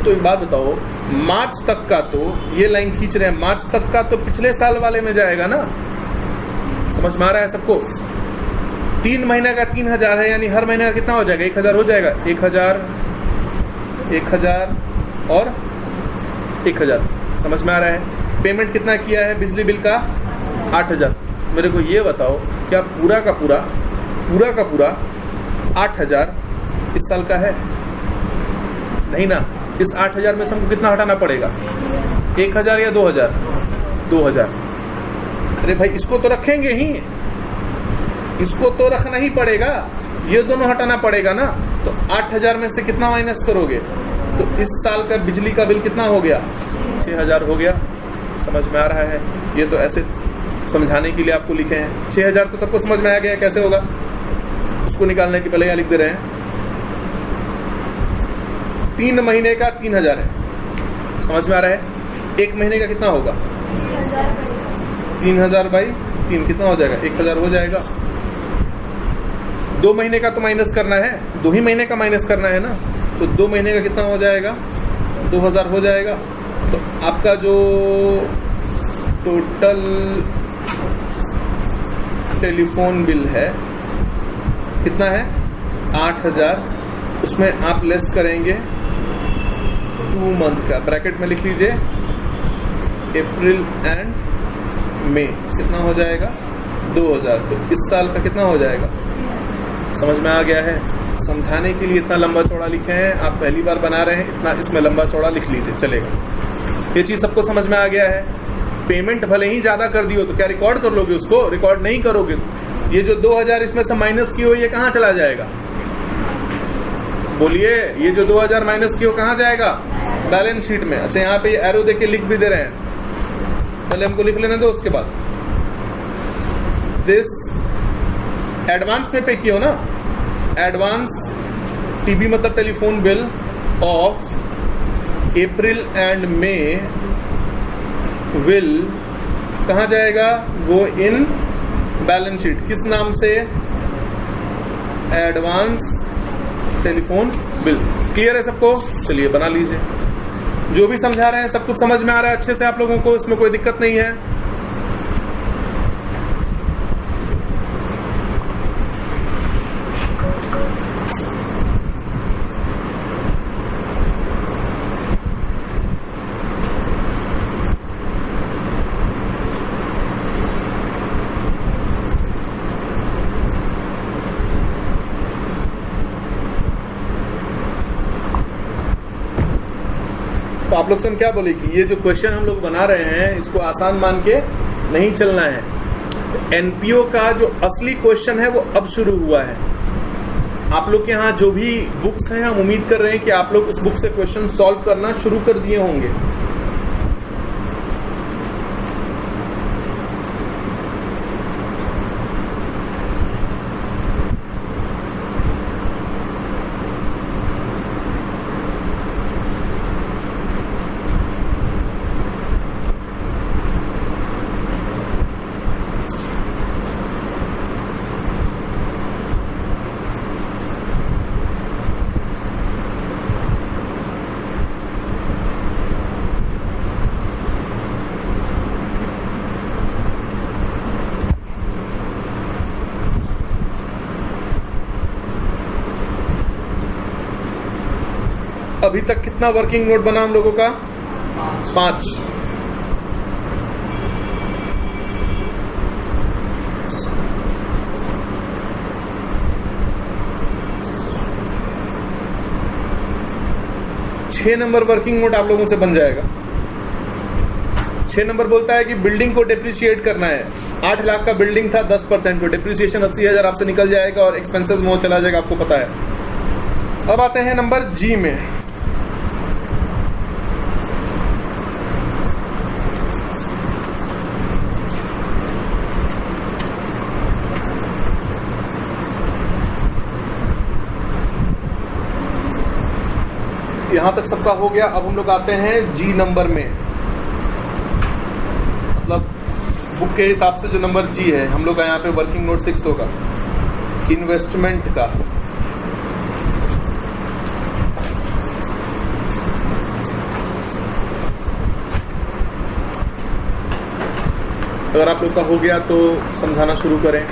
तो एक बात बताओ, मार्च तक का तो ये लाइन खींच रहे हैं, मार्च तक का तो पिछले साल वाले में जाएगा ना। समझ में आ रहा है सबको? 3 महीने का 3000 है, यानी हर महीने का कितना हो जाएगा? 1000 हो जाएगा। 1000 और 1000। समझ में आ रहा है? पेमेंट कितना किया है बिजली बिल का? 8000। मेरे को ये बताओ, क्या पूरा का पूरा 8000 इस साल का है? नहीं ना। इस 8000 में से हमको कितना हटाना पड़ेगा? 1000 या 2000? 2000। अरे भाई, इसको तो रखेंगे ही, इसको तो रखना ही पड़ेगा, ये दोनों हटाना पड़ेगा ना। तो 8000 में से कितना माइनस करोगे? तो इस साल का बिजली का बिल कितना हो गया? 6000 हो गया। समझ में आ रहा है? ये तो ऐसे समझाने के लिए आपको लिखे हैं। 6000 तो सबको समझ में आ गया, कैसे होगा उसको निकालने के पहले यहाँ लिख दे रहे हैं। 3 महीने का 3000 है। समझ में आ रहा है? 1 महीने का कितना होगा? 3000 बाई 3 कितना हो जाएगा? 1000 हो जाएगा। 2 महीने का तो माइनस करना है, 2 ही महीने का माइनस करना है ना। तो 2 महीने का कितना हो जाएगा? 2000 हो जाएगा। तो आपका जो टोटल टेलीफोन बिल है कितना है? 8000। उसमें आप लेस करेंगे 2 मंथ का, ब्रैकेट में लिख लीजिए अप्रैल एंड मई, कितना हो जाएगा? 2000। तो इस साल का कितना हो जाएगा? समझ में आ गया है? समझाने के लिए इतना लंबा चौड़ा लिखे हैं, आप पहली बार बना रहे हैं, इतना इसमें लंबा चौड़ा लिख लीजिए, चलेगा। ये चीज सबको समझ में आ गया है? पेमेंट भले ही ज्यादा कर दी हो तो क्या रिकॉर्ड कर लोगे उसको? रिकॉर्ड नहीं करोगे। ये जो 2000 इसमें से माइनस की हो, ये कहाँ चला जाएगा? बोलिए, ये जो 2000 माइनस की हो कहाँ जाएगा? बैलेंस शीट में। अच्छा, यहाँ पे ये एरो देके लिख भी दे रहे हैं, पहले हमको लिख लेने दो, उसके बाद दिस एडवांस में पे किया हो ना, एडवांस टीबी मतलब telephone bill of April and May will कहाँ जाएगा? वो इन बैलेंस शीट। किस नाम से? Advance telephone bill. क्लियर है सबको? चलिए बना लीजिए। जो भी समझा रहे हैं सब कुछ समझ में आ रहा है अच्छे से आप लोगों को? इसमें कोई दिक्कत नहीं है? तो आप लोग से हम क्या बोले कि ये जो क्वेश्चन हम लोग बना रहे हैं इसको आसान मान के नहीं चलना है। एनपीओ का जो असली क्वेश्चन है वो अब शुरू हुआ है। आप लोग के यहाँ जो भी बुक्स हैं, हम उम्मीद कर रहे हैं कि आप लोग उस बुक से क्वेश्चन सॉल्व करना शुरू कर दिए होंगे। अभी तक कितना वर्किंग नोट बना हम लोगों का? 5। छह नंबर वर्किंग नोट आप लोगों से बन जाएगा। 6 नंबर बोलता है कि बिल्डिंग को डिप्रिशिएट करना है। 8 लाख का बिल्डिंग था, 10% को डिप्रिसिएशन 80,000 आपसे निकल जाएगा और एक्सपेंसेस में चला जाएगा, आपको पता है। अब आते हैं नंबर जी में। यहां तक सबका हो गया। अब हम लोग आते हैं जी नंबर में, मतलब बुक के हिसाब से जो नंबर जी है हम लोग का यहाँ पे वर्किंग नोट 6 होगा, इन्वेस्टमेंट का। अगर आप लोग का हो गया तो समझाना शुरू करें।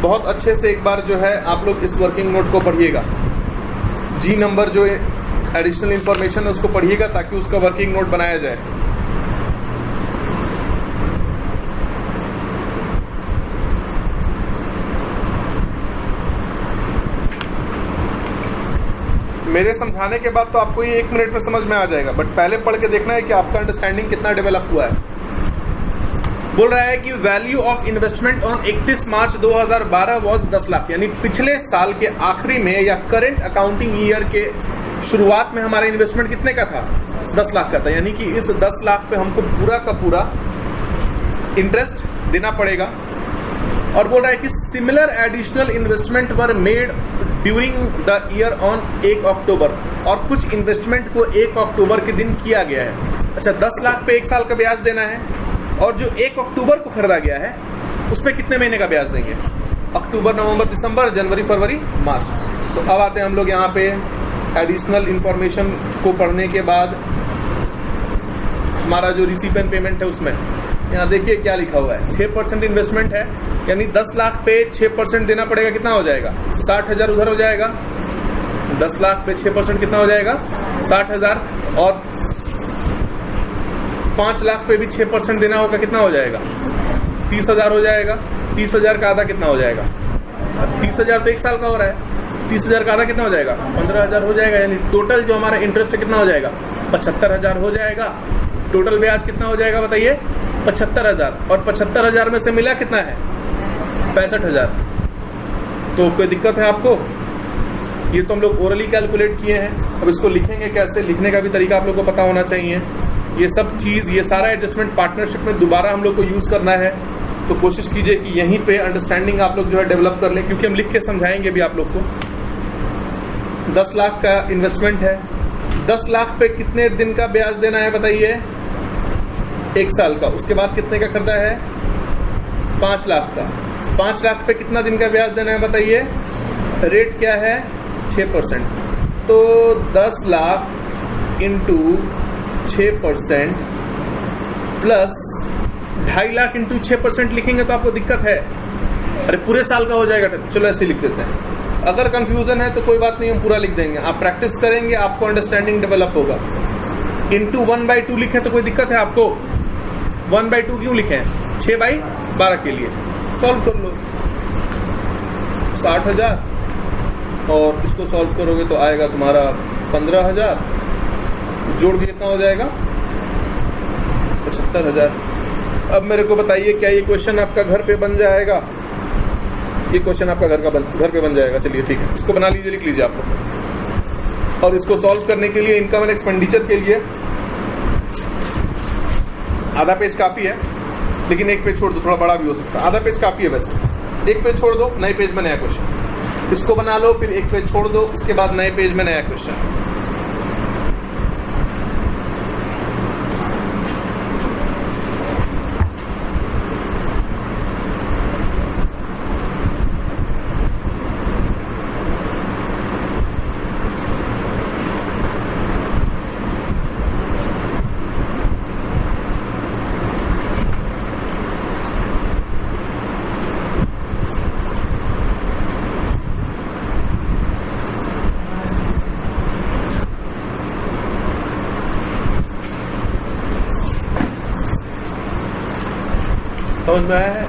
बहुत अच्छे से एक बार जो है आप लोग इस वर्किंग नोट को पढ़िएगा। जी नंबर जो एडिशनल इंफॉर्मेशन है उसको पढ़िएगा ताकि उसका वर्किंग नोट बनाया जाए। मेरे समझाने के बाद तो आपको ये 1 मिनट में समझ में आ जाएगा, बट पहले पढ़ के देखना है कि आपका अंडरस्टैंडिंग कितना डेवलप हुआ है। बोल रहा है कि value of investment on 31 March 2012 was 10 lakh, यानी पिछले साल के आखिरी में या करंट अकाउंटिंग ईयर के शुरुआत में हमारा इन्वेस्टमेंट कितने का था? 10 लाख का था। यानी कि इस 10 लाख पे हमको पूरा का पूरा इंटरेस्ट देना पड़ेगा। और बोल रहा है कि similar additional investment were made during the year on 1 अक्टूबर, और कुछ इन्वेस्टमेंट को 1 अक्टूबर के दिन किया गया है। अच्छा, 10 लाख पे 1 साल का ब्याज देना है, और जो 1 अक्टूबर को खरीदा गया है उस पे कितने महीने का ब्याज देंगे? अक्टूबर, नवंबर, दिसंबर, जनवरी, फरवरी, मार्च। तो अब आते हैं हम लोग यहाँ पे एडिशनल इंफॉर्मेशन को पढ़ने के बाद हमारा जो रिसीव एंड पेमेंट है उसमें यहाँ देखिए क्या लिखा हुआ है। 6% इन्वेस्टमेंट है, यानी 10 लाख पे 6% देना पड़ेगा। कितना हो जाएगा? 60,000 उधर हो जाएगा। 10 लाख पे 6% कितना हो जाएगा? 60,000। और 5 लाख पे भी 6% देना होगा, कितना हो जाएगा? 30,000 हो जाएगा। 30,000 का आधा कितना हो जाएगा? 30,000 तो 1 साल का हो रहा है। 30,000 का आधा कितना हो जाएगा? 15,000 हो जाएगा। यानी टोटल जो हमारा इंटरेस्ट है कितना हो जाएगा? 75,000 हो जाएगा। टोटल ब्याज कितना हो जाएगा बताइए? 75,000। और 75,000 में से मिला कितना है? 65,000। तो कोई दिक्कत है आपको? ये तो हम लोग ओरली कैलकुलेट किए हैं। अब इसको लिखेंगे कैसे? लिखने का भी तरीका आप लोग को पता होना चाहिए। ये सब चीज, ये सारा एडजस्टमेंट पार्टनरशिप में दोबारा हम लोग को यूज करना है। तो कोशिश कीजिए कि यहीं पे अंडरस्टैंडिंग आप लोग जो है डेवलप कर लें, क्योंकि हम लिख के समझाएंगे भी आप लोग को। 10 लाख का इन्वेस्टमेंट है। 10 लाख पे कितने दिन का ब्याज देना है बताइए? 1 साल का। उसके बाद कितने का खरीदा है? 5 लाख का। 5 लाख पे कितना दिन का ब्याज देना है बताइए? रेट क्या है? 6%। तो 10 lakh into 6% plus 2.5 lakh into 6% लिखेंगे तो आपको दिक्कत है। अरे पूरे साल का हो जाएगा। चलो ऐसे लिख देते हैं। अगर कंफ्यूजन है तो कोई बात नहीं, हम पूरा लिख देंगे। आप प्रैक्टिस करेंगे, आपको अंडरस्टैंडिंग डेवलप होगा। इंटू 1/2 लिखें तो कोई दिक्कत है आपको? 1/2 क्यों लिखें? 6/12 के लिए सॉल्व कर लो। 60,000 और इसको सॉल्व करोगे तो आएगा तुम्हारा 15,000। जोड़ के कितना हो जाएगा? 75,000। अब मेरे को बताइए क्या ये क्वेश्चन आपका घर पे बन जाएगा? ये क्वेश्चन आपका घर पे बन जाएगा। चलिए ठीक है, इसको बना लीजिए, लिख लीजिए आप लोग। और इसको सॉल्व करने के लिए इनकम एंड एक्सपेंडिचर के लिए आधा पेज काफी है, लेकिन एक पेज छोड़ दो, थोड़ा बड़ा भी हो सकता है। आधा पेज काफी है वैसे, एक पेज छोड़ दो, नए पेज में नया क्वेश्चन। इसको बना लो, फिर एक पेज छोड़ दो, उसके बाद नए पेज में नया क्वेश्चन। समझ में आया है?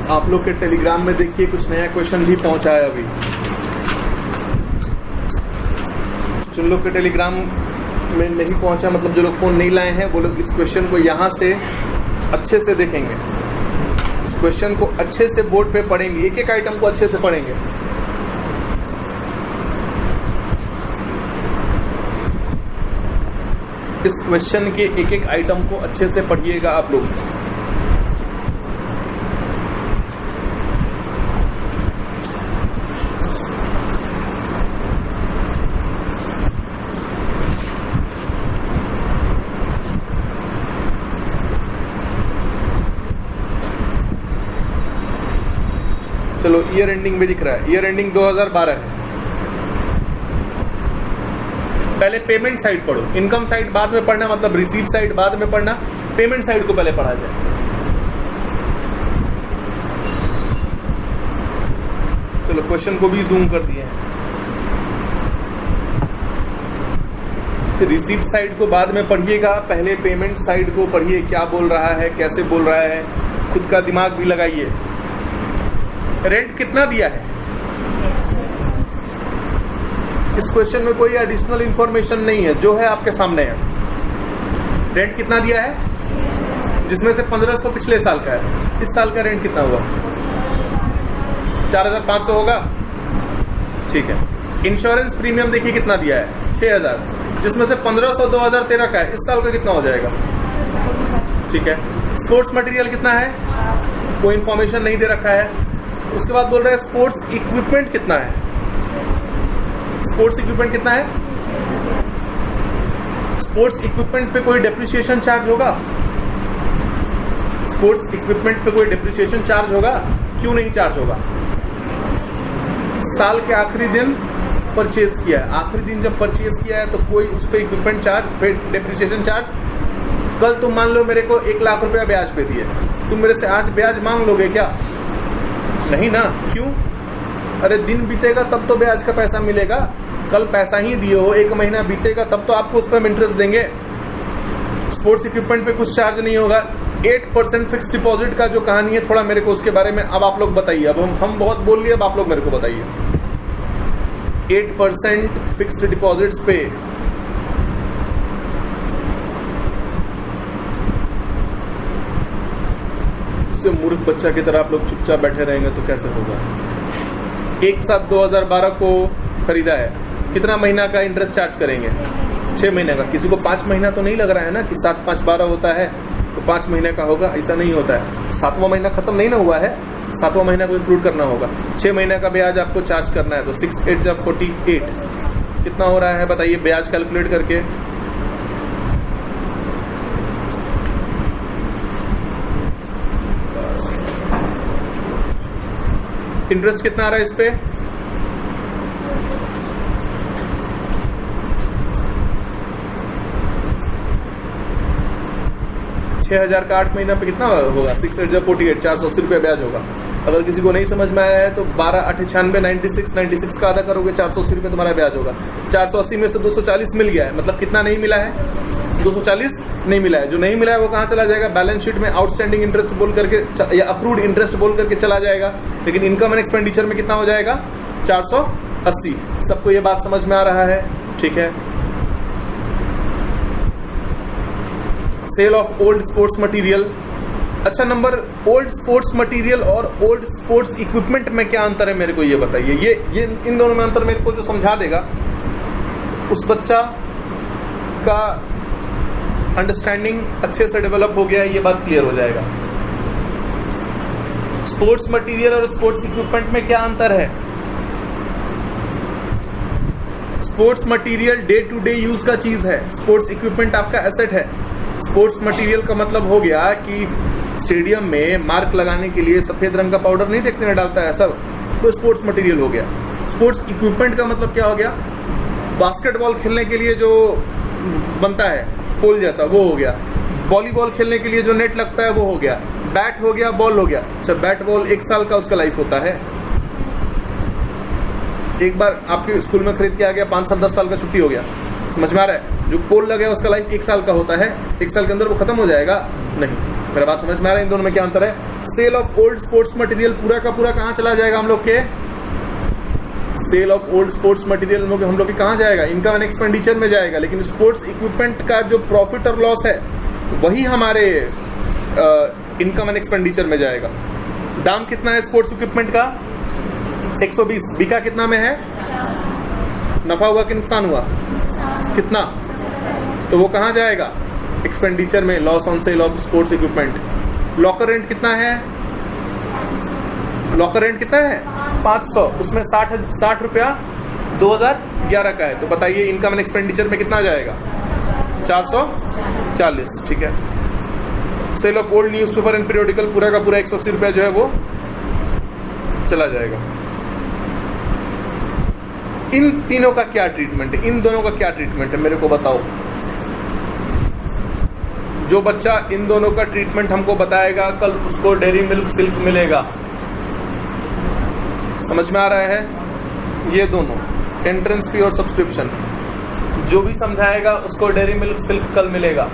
आप लोग के टेलीग्राम में देखिए कुछ नया क्वेश्चन भी पहुंचा है अभी। जिन लोग के टेलीग्राम में नहीं पहुंचा, मतलब जो लोग फोन नहीं लाए हैं, वो लोग इस क्वेश्चन को यहां से अच्छे से देखेंगे। इस क्वेश्चन को अच्छे से बोर्ड पे पढ़ेंगे, एक एक आइटम को अच्छे से पढ़ेंगे। इस क्वेश्चन के एक एक आइटम को अच्छे से पढ़िएगा आप लोग। चलो, ईयर एंडिंग में दिख रहा है, ईयर एंडिंग 2012 है। पहले पेमेंट साइड पढ़ो, इनकम साइड बाद में पढ़ना, मतलब रिसीट साइड बाद में पढ़ना, पेमेंट साइड को पहले पढ़ा जाए। चलो, क्वेश्चन को भी जूम कर दिए हैं। रिसीट साइड को बाद में पढ़िएगा, पहले पेमेंट साइड को पढ़िए, क्या बोल रहा है, कैसे बोल रहा है, खुद का दिमाग भी लगाइए। रेंट कितना दिया है? इस क्वेश्चन में कोई एडिशनल इंफॉर्मेशन नहीं है, जो है आपके सामने है। रेंट कितना दिया है, जिसमें से 1500 पिछले साल का है। इस साल का रेंट कितना हुआ? 4500 होगा, ठीक है। इंश्योरेंस प्रीमियम देखिए कितना दिया है, 6000, जिसमें से 1500 2013 का है। इस साल का कितना हो जाएगा? ठीक है। स्पोर्ट्स मटेरियल कितना है, कोई इंफॉर्मेशन नहीं दे रखा है। उसके बाद बोल रहा है स्पोर्ट्स इक्विपमेंट कितना है। स्पोर्ट्स इक्विपमेंट कितना है? स्पोर्ट्स इक्विपमेंट पे कोई डेप्रिसिएशन चार्ज होगा? स्पोर्ट्स इक्विपमेंट पे कोई डेप्रिसिएशन चार्ज होगा? क्यों नहीं चार्ज होगा? साल के आखिरी दिन परचेज किया है, आखिरी दिन जब परचेज किया है तो कोई उस पर इक्विपमेंट चार्ज, डेप्रिसिएशन चार्ज। कल तुम मान लो मेरे को 1 लाख रुपया ब्याज पे दिए, तुम मेरे से आज ब्याज मांग लोगे क्या? नहीं ना। क्यों? अरे दिन बीतेगा तब तो ब्याज का पैसा मिलेगा। कल पैसा ही दिए हो, 1 महीना बीतेगा तब तो आपको उस पर इंटरेस्ट देंगे। स्पोर्ट्स इक्विपमेंट पे कुछ चार्ज नहीं होगा। 8% फिक्स डिपॉजिट का जो कहानी है, थोड़ा मेरे को उसके बारे में अब आप लोग बताइए। अब हम बहुत बोल लिए, अब आप लोग मेरे को बताइए। 8% फिक्स्ड डिपॉजिट्स पे उससे मूर्ख बच्चा की तरह आप लोग चुपचाप बैठे रहेंगे तो कैसे होगा? एक साथ 2012 को खरीदा है, कितना महीना का इंटरेस्ट चार्ज करेंगे? 6 महीने का। किसी को 5 महीना तो नहीं लग रहा है ना कि 7 5 12 होता है तो 5 महीने का होगा, ऐसा नहीं होता है। 7वां महीना खत्म नहीं ना हुआ है, 7वां महीना को इंक्लूड करना होगा। 6 महीने का ब्याज आपको चार्ज करना है, तो 6 8 जब 48 कितना हो रहा है बताइए, ब्याज कैलकुलेट करके। इंटरेस्ट कितना आ रहा है इस पे? 6000 का 8 महीना पे कितना होगा? 6 8 जब 48, 480 रुपया ब्याज होगा। अगर किसी को नहीं समझ में आया है तो 12 8 96 96 का आधा करोगे, 480 रुपये तुम्हारा ब्याज होगा। 480 में से 240 मिल गया है, मतलब कितना नहीं मिला है? 240 नहीं मिला है। जो नहीं मिला है वो कहाँ चला जाएगा? बैलेंस शीट में आउटस्टैंडिंग इंटरेस्ट बोल करके या अक्रूड इंटरेस्ट बोल करके चला जाएगा। लेकिन इनकम एंड एक्सपेंडिचर में कितना हो जाएगा? 480 80। सबको ये बात समझ में आ रहा है? ठीक है। Sale of old sports material. अच्छा, नंबर ओल्ड स्पोर्ट्स मटेरियल और ओल्ड स्पोर्ट्स इक्विपमेंट में क्या अंतर है, मेरे को ये बताइए। ये इन दोनों में अंतर मेरे को जो समझा देगा, उस बच्चा का अंडरस्टैंडिंग अच्छे से डेवलप हो गया है, ये बात क्लियर हो जाएगा। स्पोर्ट्स मटेरियल और स्पोर्ट्स इक्विपमेंट में क्या अंतर है? Sports material day to day use का चीज है, स्पोर्ट्स इक्विपमेंट आपका एसेट है। स्पोर्ट्स मटेरियल का मतलब हो गया कि स्टेडियम में मार्क लगाने के लिए सफेद रंग का पाउडर नहीं देखने में डालता है सब, तो स्पोर्ट्स मटेरियल हो गया। स्पोर्ट्स इक्विपमेंट का मतलब क्या हो गया? बास्केटबॉल खेलने के लिए जो बनता है पोल जैसा, वो हो गया। वॉलीबॉल खेलने के लिए जो नेट लगता है, वो हो गया। बैट हो गया, बॉल हो गया। अच्छा, बैट बॉल 1 साल का उसका लाइफ होता है। एक बार आपके स्कूल में खरीद के आ गया, 5 साल 10 साल का छुट्टी हो गया, समझ में आ रहा है? जो पोल लगा है उसका लाइफ 1 साल का होता है, 1 साल के अंदर वो खत्म हो जाएगा? नहीं। मेरा बात समझ में आ रहा है? इन दोनों में क्या अंतर है? Sale of old sports material पूरा का पूरा कहाँ चला जाएगा हम लोग के? Sale of old sports material हम लोग के कहाँ जाएगा? इनकम एंड एक्सपेंडिचर में जाएगा। लेकिन स्पोर्ट्स इक्विपमेंट का जो प्रॉफिट और लॉस है, वही हमारे इनकम एंड एक्सपेंडिचर में जाएगा। दाम कितना है स्पोर्ट्स इक्विपमेंट का? 120। बिका कितना में है? नफा हुआ कि नुकसान हुआ? कितना? तो वो कहाँ जाएगा? एक्सपेंडिचर में, loss on sale of sports equipment. Locker rent कितना है? लॉकर रेंट कितना है? 500। उसमें 60 रुपया 2011 का है। तो बताइए इनकम एंड एक्सपेंडिचर में कितना जाएगा? 440। ठीक है। Sale of old newspaper and periodical पूरा का पूरा 180 रुपया जो है वो चला जाएगा। इन तीनों का क्या ट्रीटमेंट है? इन दोनों का क्या ट्रीटमेंट है, मेरे को बताओ। जो बच्चा इन दोनों का ट्रीटमेंट हमको बताएगा, कल उसको डेयरी मिल्क सिल्क मिलेगा। समझ में आ रहा है? ये दोनों, एंट्रेंस फी और सब्सक्रिप्शन, जो भी समझाएगा उसको डेयरी मिल्क सिल्क कल मिलेगा।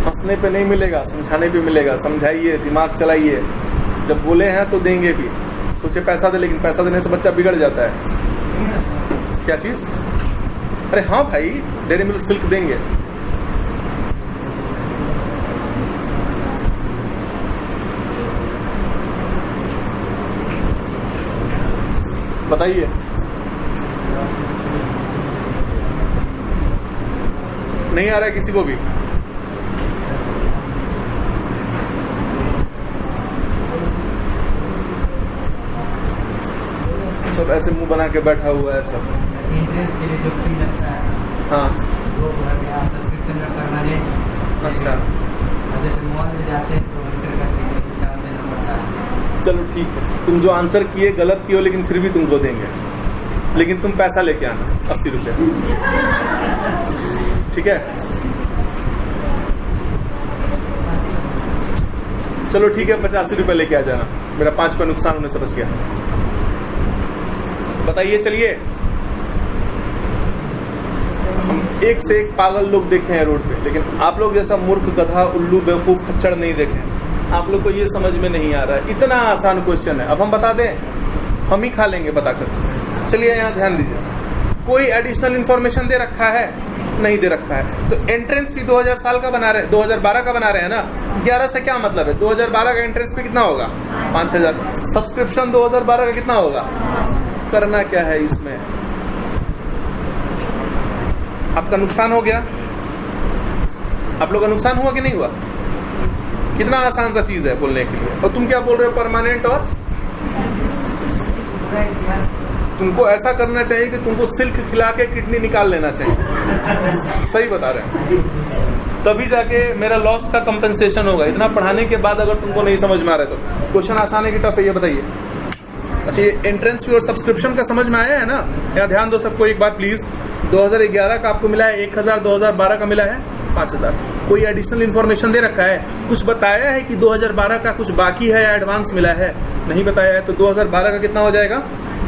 हंसने पे नहीं मिलेगा, समझाने पे मिलेगा। समझाइए, दिमाग चलाइए। जब बोले हैं तो देंगे भी। सोचे पैसा दे, लेकिन पैसा देने से बच्चा बिगड़ जाता है। क्या चीज? अरे हाँ भाई, डेयरी मिल्क सिल्क देंगे। बताइए। नहीं आ रहा है किसी को भी? सब ऐसे मुंह बना के बैठा हुआ है सब। हाँ, अच्छा, चलो ठीक है। तुम जो आंसर किए गलत किए हो, लेकिन फिर भी तुमको देंगे। लेकिन तुम पैसा लेके आना, 80 रुपये। ठीक है, चलो ठीक है, 85 रुपये लेके आ जाना। मेरा 5 रुपये नुकसान होने से बच गया। बताइए। चलिए, हम एक से एक पागल लोग देखे हैं रोड पे, लेकिन आप लोग जैसा मूर्ख, गधा, उल्लू, बेवकूफ, खच्चड़ नहीं देखे। आप लोग को ये समझ में नहीं आ रहा है। इतना आसान क्वेश्चन है। अब हम बता दें, हम ही खा लेंगे बताकर। चलिए यहाँ ध्यान दीजिए। कोई एडिशनल इंफॉर्मेशन दे रखा है? नहीं दे रखा है। तो एंट्रेंस फी 2000 साल का बना रहे, 2012 का बना रहे हैं ना। 11 से क्या मतलब है? 2012 का एंट्रेंस फी कितना होगा? 5000। सब्सक्रिप्शन 2012 का कितना होगा? करना क्या है इसमें? आपका नुकसान हो गया। आप लोग का नुकसान हुआ कि नहीं हुआ? कितना आसान सा चीज है बोलने के लिए। और तुम क्या बोल रहे हो? परमानेंट। और तुमको ऐसा करना चाहिए कि तुमको सिल्क खिला के किडनी निकाल लेना चाहिए। सही बता रहे हैं। तभी जाके मेरा लॉस का कंपेंसेशन होगा। इतना पढ़ाने के बाद अगर तुमको नहीं समझ में आ रहा है तो क्वेश्चन आसान है कि टफ है, ये बताइए। अच्छा, ये एंट्रेंस फी और सब्सक्रिप्शन का समझ में आया है ना? यहाँ ध्यान दो सबको एक बार प्लीज। 2011 का आपको मिला है 1000, 2012 का मिला है 5000। कोई एडिशनल इन्फॉर्मेशन दे रखा है? कुछ बताया है कि 2012 का कुछ बाकी है या एडवांस मिला है? नहीं बताया है। तो 2012 का कितना हो जाएगा?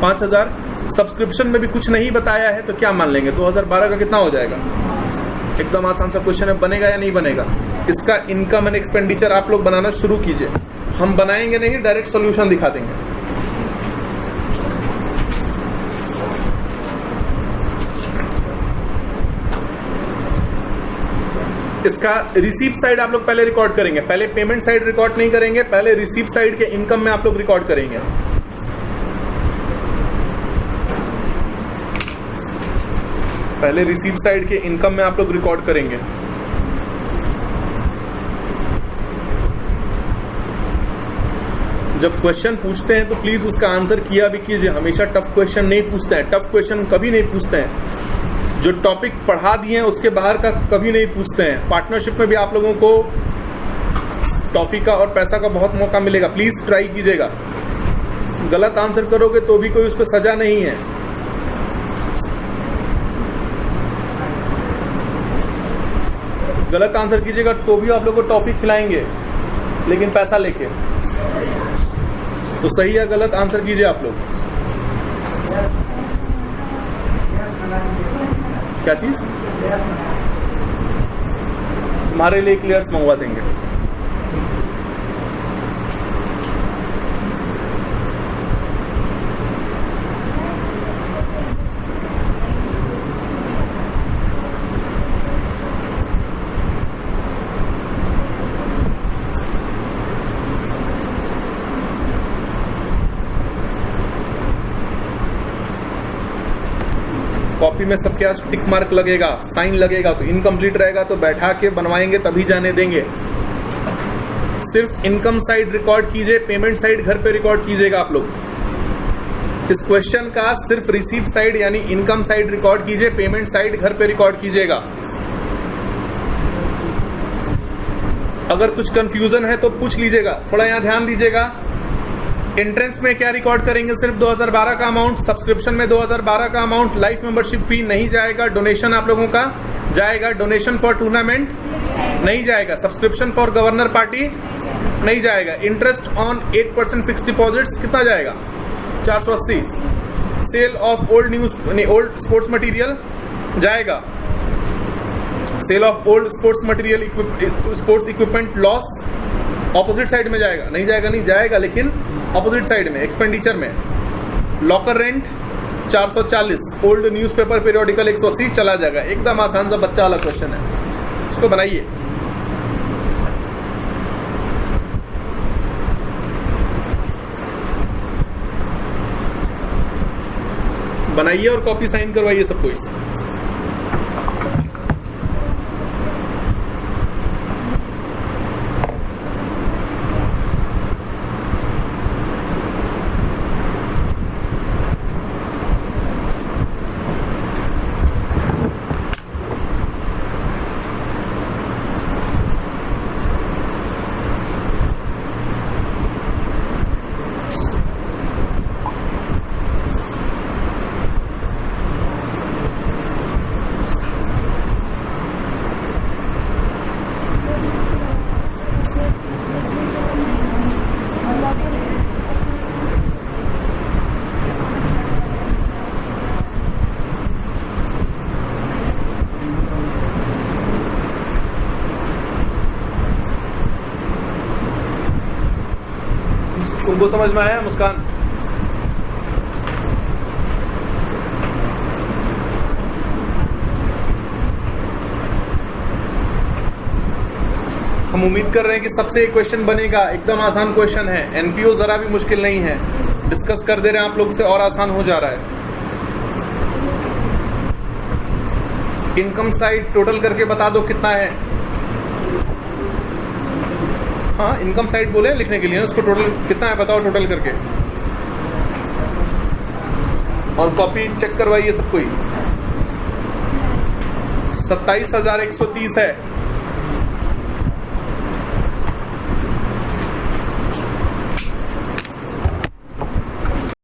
5000। सब्सक्रिप्शन में भी कुछ नहीं बताया है, तो क्या मान लेंगे? 2012 का कितना हो जाएगा? एकदम आसान सा क्वेश्चन है। बनेगा या नहीं बनेगा? इसका इनकम एंड एक्सपेंडिचर आप लोग बनाना शुरू कीजिए। हम बनाएंगे नहीं, डायरेक्ट सॉल्यूशन दिखा देंगे। इसका रिसीव साइड आप लोग पहले रिकॉर्ड करेंगे, पहले पेमेंट साइड रिकॉर्ड नहीं करेंगे, पहले रिसीव साइड के इनकम में आप लोग रिकॉर्ड करेंगे। पहले रिसीव साइड के इनकम में आप लोग रिकॉर्ड करेंगे। जब क्वेश्चन पूछते हैं तो प्लीज उसका आंसर किया भी कीजिए। हमेशा टफ क्वेश्चन नहीं पूछते हैं, टफ क्वेश्चन कभी नहीं पूछते हैं। जो टॉपिक पढ़ा दिए हैं उसके बाहर का कभी नहीं पूछते हैं। पार्टनरशिप में भी आप लोगों को टॉफी का और पैसा का बहुत मौका मिलेगा, प्लीज ट्राई कीजिएगा। गलत आंसर करोगे तो भी कोई उस पर सजा नहीं है। गलत आंसर कीजिएगा तो भी आप लोगों को टॉफी खिलाएंगे, लेकिन पैसा लेके। तो सही या गलत आंसर कीजिए आप लोग। क्या चीज? तुम्हारे लिए क्लियर्स मंगवा देंगे। कॉपी में सबके पास टिक मार्क लगेगा, साइन लगेगा, तो इनकम्प्लीट रहेगा तो बैठा के बनवाएंगे तभी जाने देंगे। सिर्फ इनकम साइड रिकॉर्ड कीजिए, पेमेंट साइड घर पे रिकॉर्ड कीजिएगा आप लोग। इस क्वेश्चन का सिर्फ रिसीव साइड यानी इनकम साइड रिकॉर्ड कीजिए, पेमेंट साइड घर पे रिकॉर्ड कीजिएगा। अगर कुछ कंफ्यूजन है तो पूछ लीजिएगा, थोड़ा यहाँ ध्यान दीजिएगा। एंट्रेंस में क्या रिकॉर्ड करेंगे? सिर्फ 2012 का अमाउंट, सब्सक्रिप्शन में 2012 का अमाउंट, लाइफ मेंबरशिप फी नहीं जाएगा, डोनेशन आप लोगों का जाएगा, डोनेशन फॉर टूर्नामेंट नहीं जाएगा, सब्सक्रिप्शन फॉर गवर्नर पार्टी नहीं जाएगा, इंटरेस्ट ऑन 8% फिक्स डिपॉजिट्स कितना जाएगा? 480। Sale of old news old sports material जाएगा, sale of old sports material sports equipment loss opposite side में जाएगा, नहीं जाएगा, नहीं जाएगा, लेकिन ऑपोजिट साइड में एक्सपेंडिचर में। Locker rent 440, old newspaper periodical 180 चला जाएगा। एकदम आसान सा बच्चा वाला क्वेश्चन है, उसको बनाइए। बनाइए और कॉपी साइन करवाइए सब कोई। तुमको समझ में आया मुस्कान? हम उम्मीद कर रहे हैं कि सबसे एक क्वेश्चन बनेगा। एकदम आसान क्वेश्चन है, एनपीओ जरा भी मुश्किल नहीं है। डिस्कस कर दे रहे हैं आप लोग से और आसान हो जा रहा है। इनकम साइड टोटल करके बता दो कितना है। हाँ, इनकम साइड बोले लिखने के लिए, उसको टोटल कितना है बताओ टोटल करके, और कॉपी चेक करवाइए सब कोई। 27,130 है।